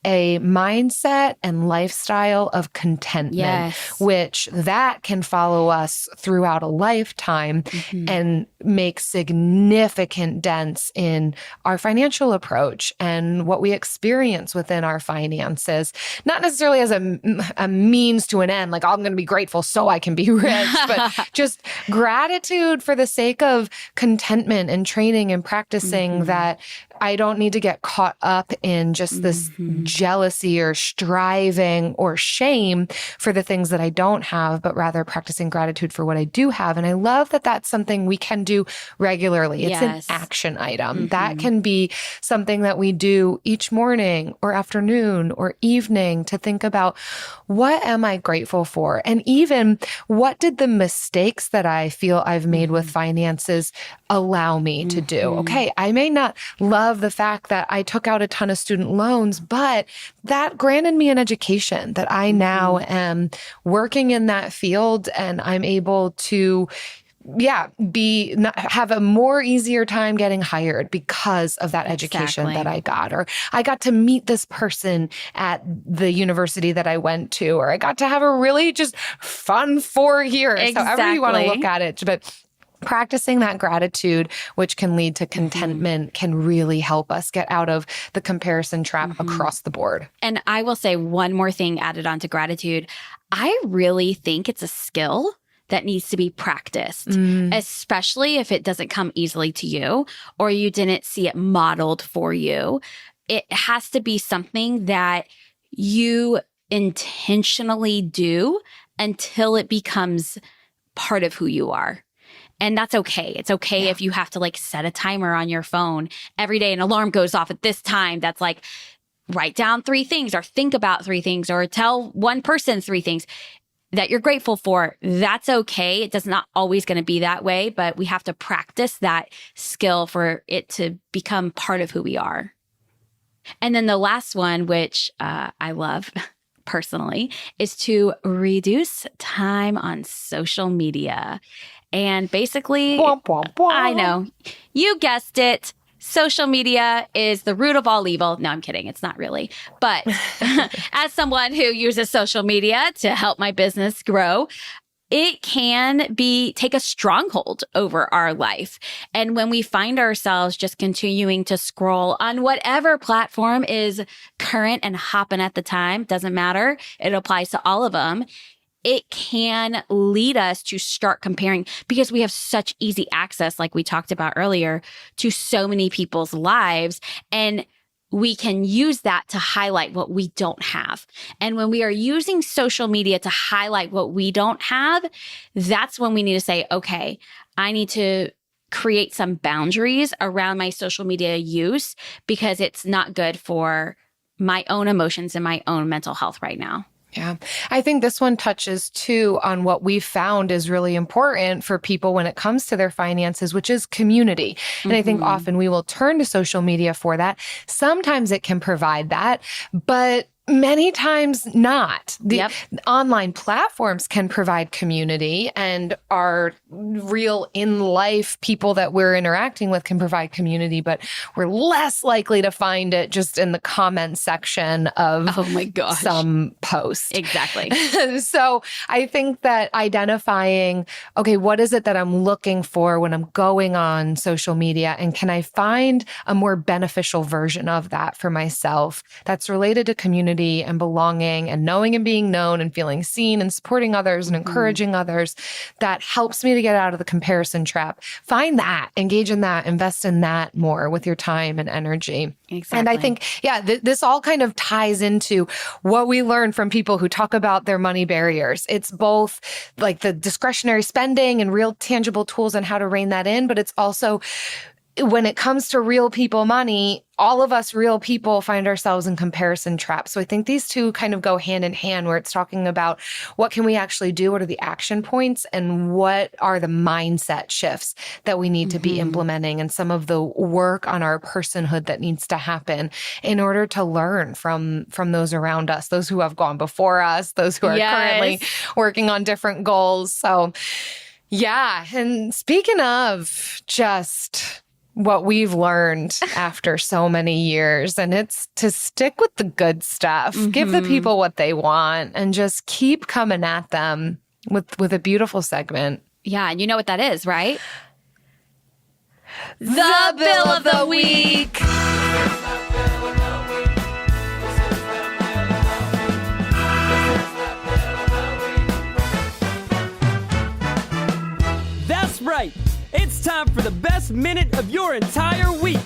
a mindset and lifestyle of contentment, which that can follow us throughout a lifetime and make significant dents in our financial approach and what we experience within our finances. Not necessarily as a means to an end, like, I'm going to be grateful so I can be rich, but just gratitude for the sake of contentment and training and practicing that I don't need to get caught up in just this jealousy or striving or shame for the things that I don't have, but rather practicing gratitude for what I do have. And I love that that's something we can do regularly. It's an action item. That can be something that we do each morning or afternoon or evening to think about, what am I grateful for? And even, what did the mistakes that I feel I've made with finances allow me to do? Okay, I may not love the fact that I took out a ton of student loans, but that granted me an education that I now am working in that field, and I'm able to have a more easier time getting hired because of that education that I got. Or I got to meet this person at the university that I went to, or I got to have a really just fun 4 years, however you want to look at it. But practicing that gratitude, which can lead to contentment, can really help us get out of the comparison trap across the board. And I will say one more thing added on to gratitude. I really think it's a skill that needs to be practiced, especially if it doesn't come easily to you or you didn't see it modeled for you. It has to be something that you intentionally do until it becomes part of who you are. And that's okay. It's okay if you have to like set a timer on your phone every day. An alarm goes off at this time. That's like, write down 3 things or think about 3 things or tell one person 3 things that you're grateful for. That's okay. It does not always going to be that way, but we have to practice that skill for it to become part of who we are. And then the last one, which I love personally, is to reduce time on social media. And basically, I know, you guessed it, social media is the root of all evil. No, I'm kidding. It's not really. But as someone who uses social media to help my business grow, it can take a stronghold over our life. And when we find ourselves just continuing to scroll on whatever platform is current and hopping at the time, doesn't matter. It applies to all of them. It can lead us to start comparing, because we have such easy access, like we talked about earlier, to so many people's lives. And we can use that to highlight what we don't have. And when we are using social media to highlight what we don't have, that's when we need to say, okay, I need to create some boundaries around my social media use, because it's not good for my own emotions and my own mental health right now. Yeah. I think this one touches too on what we've found is really important for people when it comes to their finances, which is community. And I think often we will turn to social media for that. Sometimes it can provide that, but Many times not. The Yep. online platforms can provide community, and our real in life people that we're interacting with can provide community, but we're less likely to find it just in the comment section of Oh my gosh. some post. Exactly. So I think that identifying, okay, what is it that I'm looking for when I'm going on social media? And can I find a more beneficial version of that for myself that's related to community and belonging and knowing and being known and feeling seen and supporting others and encouraging others, that helps me to get out of the comparison trap. Find that, engage in that, invest in that more with your time and energy. Exactly. And I think, this all kind of ties into what we learn from people who talk about their money barriers. It's both like the discretionary spending and real tangible tools on how to rein that in, but it's also when it comes to real people money, all of us real people find ourselves in comparison traps. So I think these two kind of go hand in hand, where it's talking about what can we actually do? What are the action points? And what are the mindset shifts that we need to be implementing, and some of the work on our personhood that needs to happen in order to learn from those around us, those who have gone before us, those who are currently working on different goals. So yeah. And speaking of just what we've learned after so many years, and it's to stick with the good stuff, give the people what they want, and just keep coming at them with a beautiful segment. Yeah. And you know what that is, right? The Bill of the Week. That's right. It's time for the best minute of your entire week.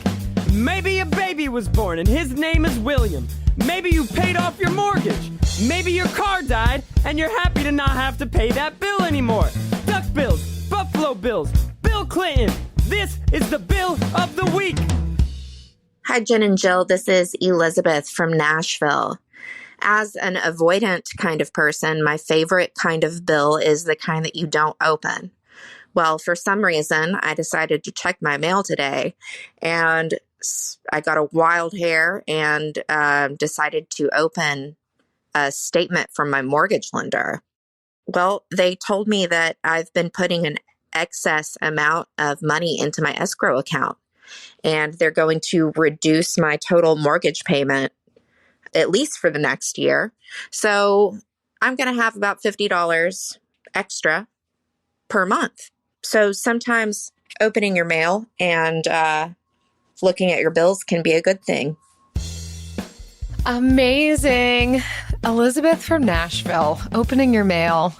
Maybe a baby was born and his name is William. Maybe you paid off your mortgage. Maybe your car died and you're happy to not have to pay that bill anymore. Duck bills, Buffalo Bills, Bill Clinton. This is the Bill of the Week. Hi, Jen and Jill. This is Elizabeth from Nashville. As an avoidant kind of person, my favorite kind of bill is the kind that you don't open. Well, for some reason, I decided to check my mail today, and I got a wild hair and decided to open a statement from my mortgage lender. Well, they told me that I've been putting an excess amount of money into my escrow account, and they're going to reduce my total mortgage payment, at least for the next year. So I'm going to have about $50 extra per month. So sometimes opening your mail and looking at your bills can be a good thing. Amazing. Elizabeth from Nashville, opening your mail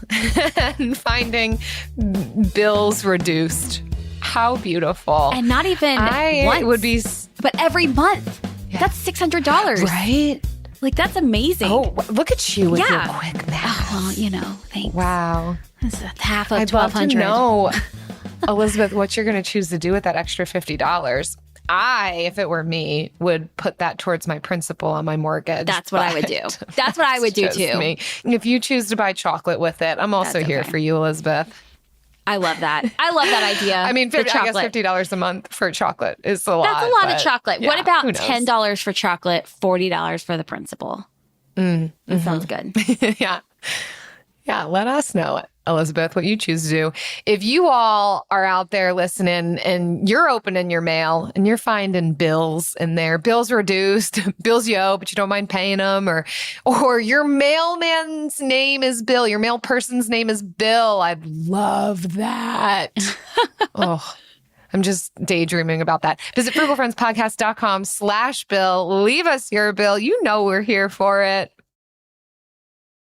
and finding bills reduced. How beautiful. And not even once, would be, but every month. Yeah. That's $600. Right? Like, that's amazing. Oh, look at you with your quick math. Oh, well, thanks. Wow. That's half of I'd $1,200. love to know, Elizabeth, what you're going to choose to do with that extra $50. If it were me, would put that towards my principal on my mortgage. That's what I would do. That's what I would do too. Me. If you choose to buy chocolate with it, I'm also here for you, Elizabeth. I love that. I love that idea. I mean, I guess $50 a month for chocolate is a lot. That's a lot of chocolate. Yeah, what about $10 for chocolate, $40 for the principal? That sounds good. Yeah. Yeah, let us know, Elizabeth, what you choose to do. If you all are out there listening and you're opening your mail and you're finding bills in there, bills reduced, bills you owe, but you don't mind paying them, or your mailman's name is Bill, your mail person's name is Bill, I'd love that. Oh, I'm just daydreaming about that. Visit frugalfriendspodcast.com/bill. Leave us your bill. You know we're here for it.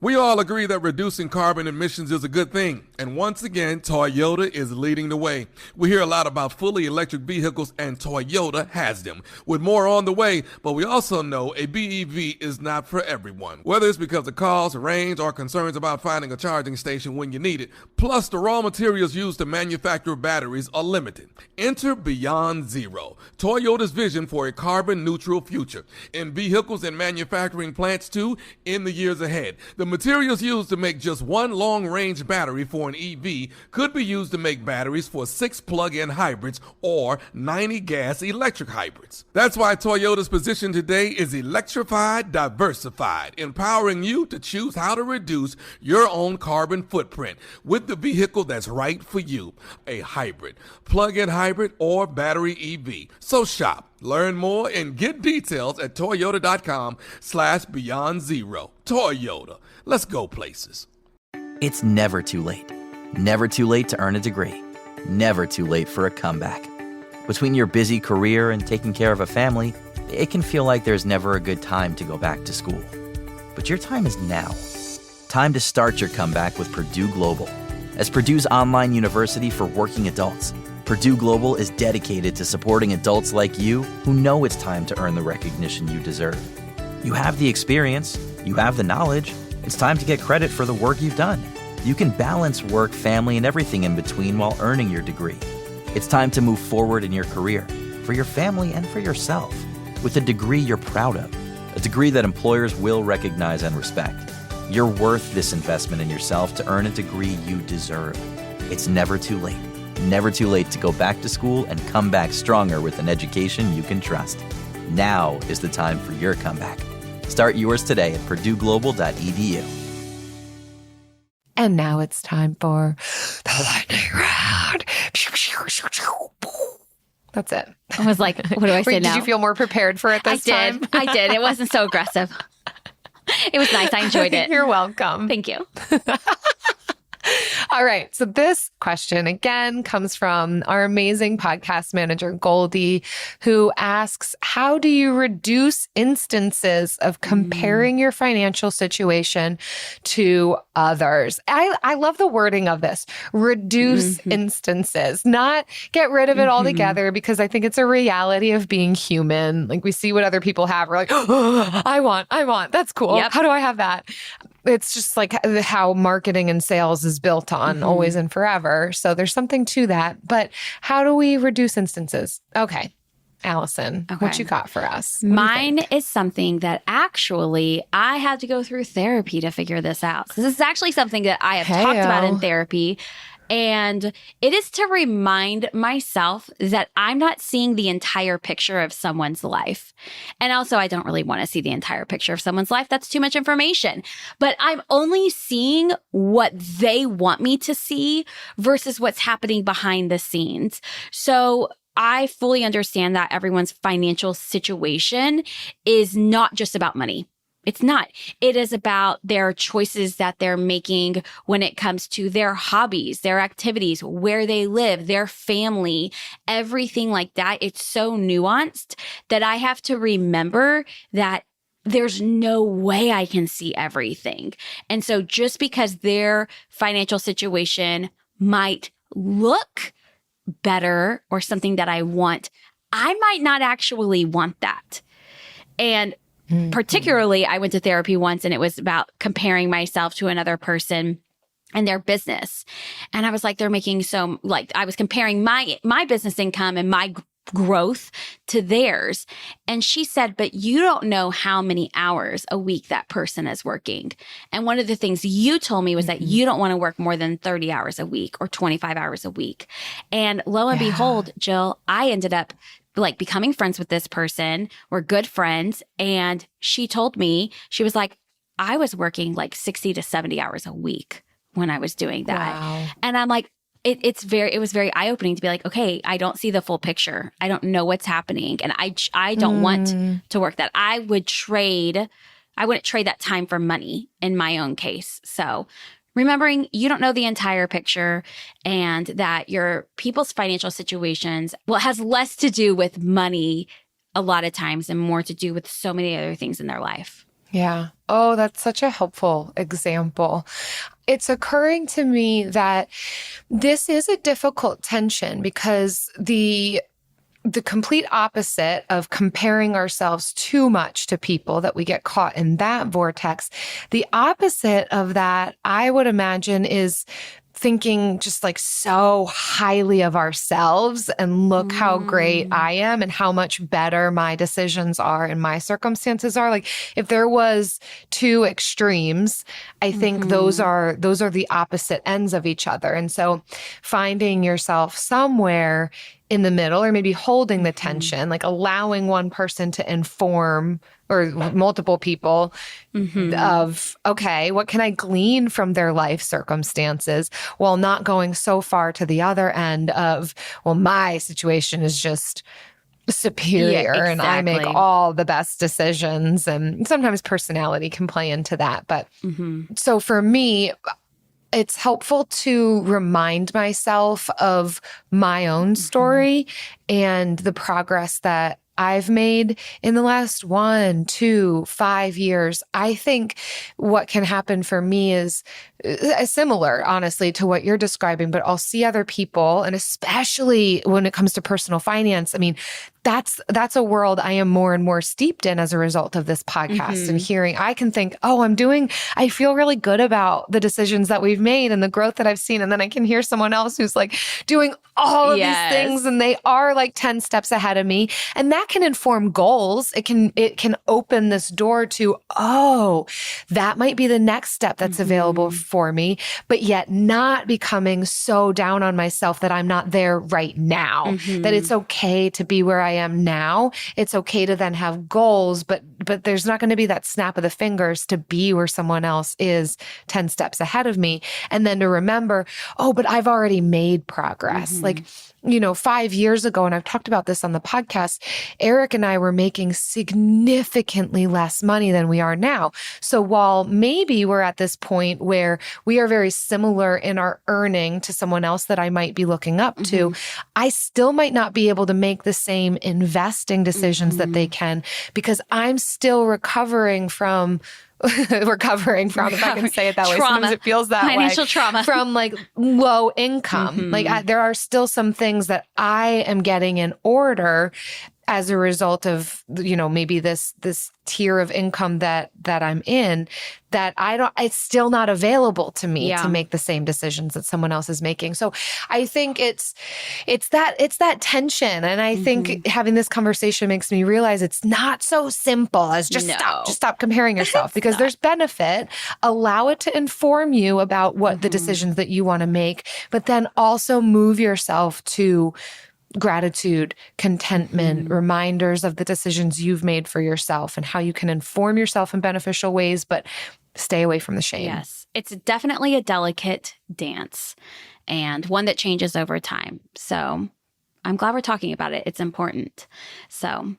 We all agree that reducing carbon emissions is a good thing. And once again, Toyota is leading the way. We hear a lot about fully electric vehicles, and Toyota has them, with more on the way. But we also know a BEV is not for everyone, whether it's because of cost, range, or concerns about finding a charging station when you need it. Plus, the raw materials used to manufacture batteries are limited. Enter Beyond Zero, Toyota's vision for a carbon neutral future, in vehicles and manufacturing plants too, in the years ahead. The materials used to make just one long-range battery for an EV could be used to make batteries for 6 plug-in hybrids or 90 gas-electric hybrids. That's why Toyota's position today is electrified, diversified, empowering you to choose how to reduce your own carbon footprint with the vehicle that's right for you, a hybrid, plug-in hybrid, or battery EV. So shop, learn more, and get details at toyota.com/beyond zero. Toyota, let's go places. It's never too late. Never too late to earn a degree. Never too late for a comeback. Between your busy career and taking care of a family, it can feel like there's never a good time to go back to school. But your time is now. Time to start your comeback with Purdue Global. As Purdue's online university for working adults, Purdue Global is dedicated to supporting adults like you who know it's time to earn the recognition you deserve. You have the experience, you have the knowledge, it's time to get credit for the work you've done. You can balance work, family, and everything in between while earning your degree. It's time to move forward in your career, for your family and for yourself, with a degree you're proud of, a degree that employers will recognize and respect. You're worth this investment in yourself to earn a degree you deserve. It's never too late. Never too late to go back to school and come back stronger with an education you can trust. Now is the time for your comeback. Start yours today at purdueglobal.edu. And now it's time for the lightning round. That's it. I was like, what do I say Wait, now? Did you feel more prepared for it this time? I did. It wasn't so aggressive. It was nice. I enjoyed it. You're welcome. Thank you. All right. So this question again comes from our amazing podcast manager, Goldie, who asks, how do you reduce instances of comparing your financial situation to others? I love the wording of this. Reduce instances, not get rid of it altogether, because I think it's a reality of being human. Like we see what other people have. We're like, oh, I want. That's cool. Yep. How do I have that? It's just like how marketing and sales is built on always and forever. So there's something to that. But how do we reduce instances? Okay. Allison, what you got for us? Mine is something that actually I had to go through therapy to figure this out. So this is actually something that I have talked about in therapy. And it is to remind myself that I'm not seeing the entire picture of someone's life. And also, I don't really want to see the entire picture of someone's life. That's too much information. But I'm only seeing what they want me to see versus what's happening behind the scenes. So I fully understand that everyone's financial situation is not just about money. It's not. It is about their choices that they're making when it comes to their hobbies, their activities, where they live, their family, everything like that. It's so nuanced that I have to remember that there's no way I can see everything. And so just because their financial situation might look better or something that I want, I might not actually want that. And particularly, I went to therapy once and it was about comparing myself to another person and their business. And I was like, they're making I was comparing my business income and my growth to theirs. And she said, but you don't know how many hours a week that person is working. And one of the things you told me was that you don't want to work more than 30 hours a week or 25 hours a week. And lo and behold, Jill, I ended up becoming friends with this person. We're good friends. And she told me, she was like, I was working 60 to 70 hours a week when I was doing that. Wow. And I'm like, it was very eye-opening to be like, okay, I don't see the full picture. I don't know what's happening. And I don't want to work that. I wouldn't trade that time for money in my own case. So remembering you don't know the entire picture and that your people's financial situations, it has less to do with money a lot of times and more to do with so many other things in their life. Yeah. Oh, that's such a helpful example. It's occurring to me that this is a difficult tension because the complete opposite of comparing ourselves too much to people, that we get caught in that vortex. The opposite of that, I would imagine, is thinking just like so highly of ourselves and look how great I am and how much better my decisions are and my circumstances are. Like if there was two extremes, I think those are the opposite ends of each other. And so finding yourself somewhere in the middle, or maybe holding the tension, like allowing one person to inform, or multiple people, of, okay, what can I glean from their life circumstances, while not going so far to the other end of, well, my situation is just superior and I make all the best decisions. And sometimes personality can play into that. But so for me, it's helpful to remind myself of my own story and the progress that I've made in the last 1, 2, 5 years. I think what can happen for me is similar, honestly, to what you're describing, but I'll see other people, and especially when it comes to personal finance, I mean, that's a world I am more and more steeped in as a result of this podcast and hearing. I can think, oh, I feel really good about the decisions that we've made and the growth that I've seen. And then I can hear someone else who's like doing all of these things and they are like 10 steps ahead of me. And that can inform goals. It can open this door to, oh, that might be the next step that's available for me, but yet not becoming so down on myself that I'm not there right now, that it's okay to be where I am now. It's okay to then have goals, but there's not going to be that snap of the fingers to be where someone else is 10 steps ahead of me. And then to remember, oh, but I've already made progress. Like, 5 years ago, and I've talked about this on the podcast, Eric and I were making significantly less money than we are now. So while maybe we're at this point where we are very similar in our earning to someone else that I might be looking up to, I still might not be able to make the same investing decisions that they can, because I'm still recovering from, if I can say it that way. Sometimes it feels that financial way. Trauma. From like low income. Like there are still some things that I am getting in order as a result of, maybe this tier of income that I'm in, that it's still not available to me to make the same decisions that someone else is making. So I think it's that tension. And I think having this conversation makes me realize it's not so simple as just stop comparing yourself, because there's benefit. Allow it to inform you about what the decisions that you want to make, but then also move yourself to gratitude, contentment, reminders of the decisions you've made for yourself and how you can inform yourself in beneficial ways, but stay away from the shame. Yes, it's definitely a delicate dance and one that changes over time. So I'm glad we're talking about it. It's important. So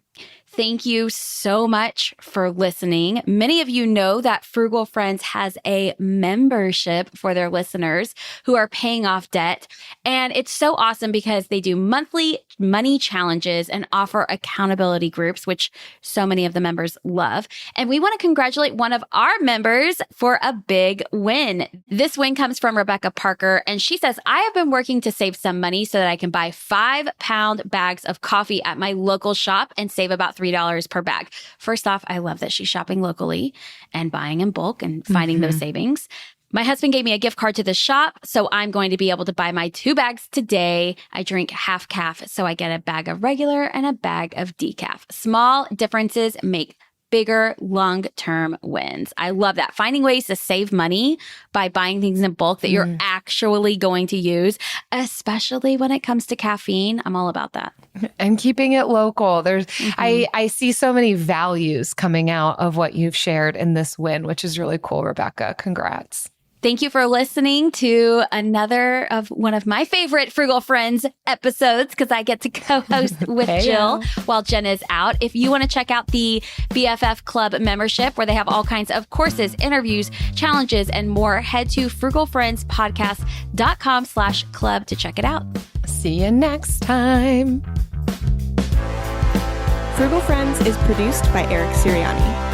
thank you so much for listening. Many of you know that Frugal Friends has a membership for their listeners who are paying off debt. And it's so awesome because they do monthly money challenges and offer accountability groups, which so many of the members love. And we want to congratulate one of our members for a big win. This win comes from Rebecca Parker, and she says, I have been working to save some money so that I can buy 5-pound bags of coffee at my local shop and save about $3 per bag. First off, I love that she's shopping locally and buying in bulk and finding those savings. My husband gave me a gift card to the shop, so I'm going to be able to buy my 2 bags today. I drink half calf, so I get a bag of regular and a bag of decaf. Small differences make bigger long-term wins. I love that. Finding ways to save money by buying things in bulk that you're actually going to use, especially when it comes to caffeine. I'm all about that. And keeping it local. There's, I see so many values coming out of what you've shared in this win, which is really cool, Rebecca. Congrats. Thank you for listening to another of one of my favorite Frugal Friends episodes, because I get to co-host with Jill while Jen is out. If you want to check out the BFF Club membership, where they have all kinds of courses, interviews, challenges, and more, head to frugalfriendspodcast.com/club to check it out. See you next time. Frugal Friends is produced by Eric Siriani.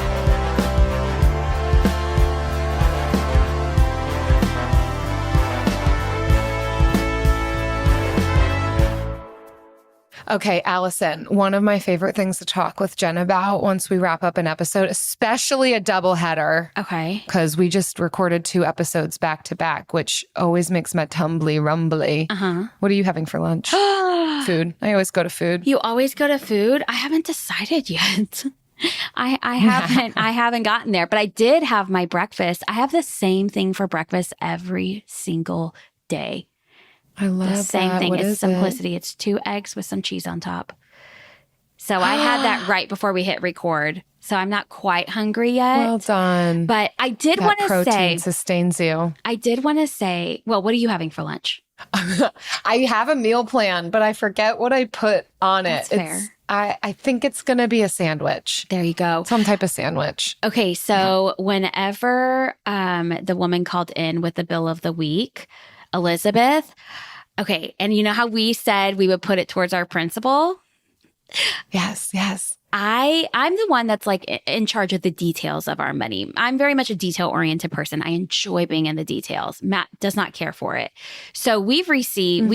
Okay, Allison, one of my favorite things to talk with Jen about once we wrap up an episode, especially a doubleheader. Okay. Because we just recorded 2 episodes back to back, which always makes my tumbly rumbly. What are you having for lunch? Food. I always go to food. You always go to food? I haven't decided yet. I haven't gotten there, but I did have my breakfast. I have the same thing for breakfast every single day. I love the same that. thing. What It's is simplicity. It's 2 eggs with some cheese on top. So I had that right before we hit record. So I'm not quite hungry yet. Well done. But I did want to protein say, sustains you. I did want to say, well, what are you having for lunch? I have a meal plan, but I forget what I put on That's it. fair. I think it's going to be a sandwich. There you go. Some type of sandwich. Okay, so whenever the woman called in with the bill of the week, Elizabeth, okay, and you know how we said we would put it towards our principal? Yes, yes. I'm the one that's like in charge of the details of our money. I'm very much a detail-oriented person. I enjoy being in the details. Matt does not care for it. So we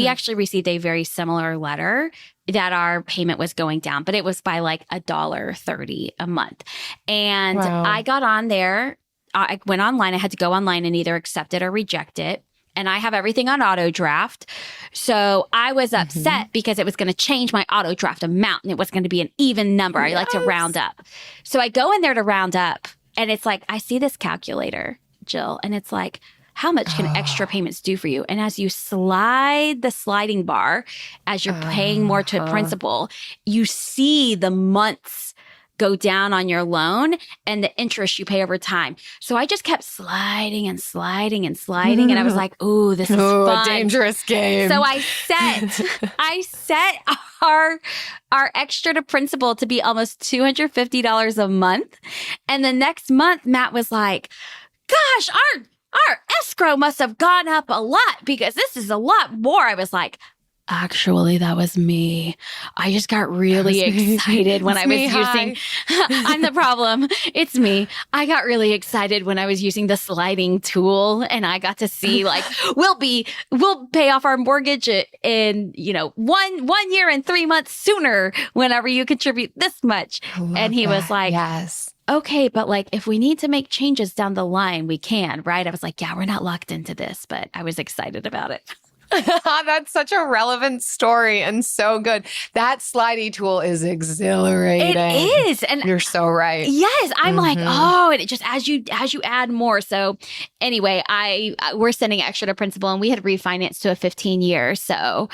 actually received a very similar letter that our payment was going down, but it was by like $1.30 a month. And I got on there. I went online. I had to go online and either accept it or reject it. And I have everything on auto draft. So I was upset because it was going to change my auto draft amount and it was going to be an even number. I like to round up. So I go in there to round up and it's like, I see this calculator, Jill, and it's like, how much can extra payments do for you? And as you slide the sliding bar, as you're paying more to principal, you see the months go down on your loan and the interest you pay over time. So I just kept sliding and sliding and sliding. And I was like, ooh, this is fun. A dangerous game. So I set our extra to principal to be almost $250 a month. And the next month, Matt was like, gosh, our escrow must have gone up a lot because this is a lot more. I was like, actually, that was me. I just got really excited when I was using, I'm the problem. It's me. I got really excited when I was using the sliding tool and I got to see like, we'll pay off our mortgage in, 1 year and 3 months sooner whenever you contribute this much. And he was like, yes. Okay, but like if we need to make changes down the line, we can, right? I was like, yeah, we're not locked into this, but I was excited about it. That's such a relevant story and so good. That slidey tool is exhilarating. It is. And you're so right. Yes. I'm like, oh, and it just as you add more. So anyway, we're sending extra to principal and we had refinanced to a 15 year. So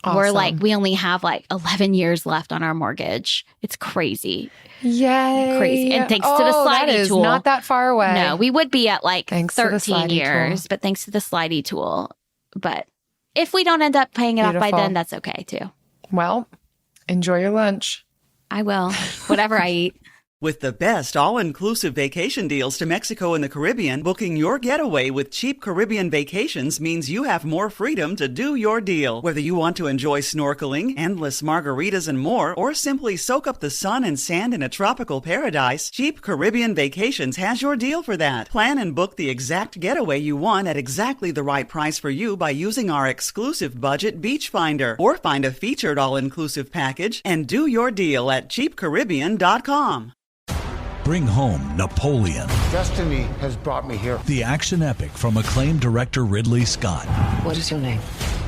we're like, we only have like 11 years left on our mortgage. It's crazy. Yay. Crazy. And thanks to the slidey tool. Not that far away. No, we would be at like thanks 13 years, but thanks to the slidey tool. But if we don't end up paying it off by then, that's okay too. Well, enjoy your lunch. I will. Whatever I eat. With the best all-inclusive vacation deals to Mexico and the Caribbean, booking your getaway with Cheap Caribbean Vacations means you have more freedom to do your deal. Whether you want to enjoy snorkeling, endless margaritas and more, or simply soak up the sun and sand in a tropical paradise, Cheap Caribbean Vacations has your deal for that. Plan and book the exact getaway you want at exactly the right price for you by using our exclusive budget beach finder, or find a featured all-inclusive package and do your deal at cheapcaribbean.com. Bring home Napoleon. Destiny has brought me here. The action epic from acclaimed director Ridley Scott. What is your name?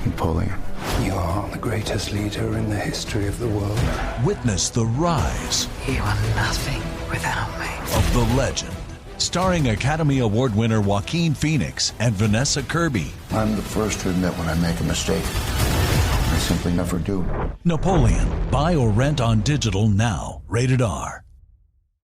Napoleon. You are the greatest leader in the history of the world. Witness the rise. You are nothing without me. Of the legend. Starring Academy Award winner Joaquin Phoenix and Vanessa Kirby. I'm the first to admit when I make a mistake. I simply never do. Napoleon. Buy or rent on digital now. Rated R.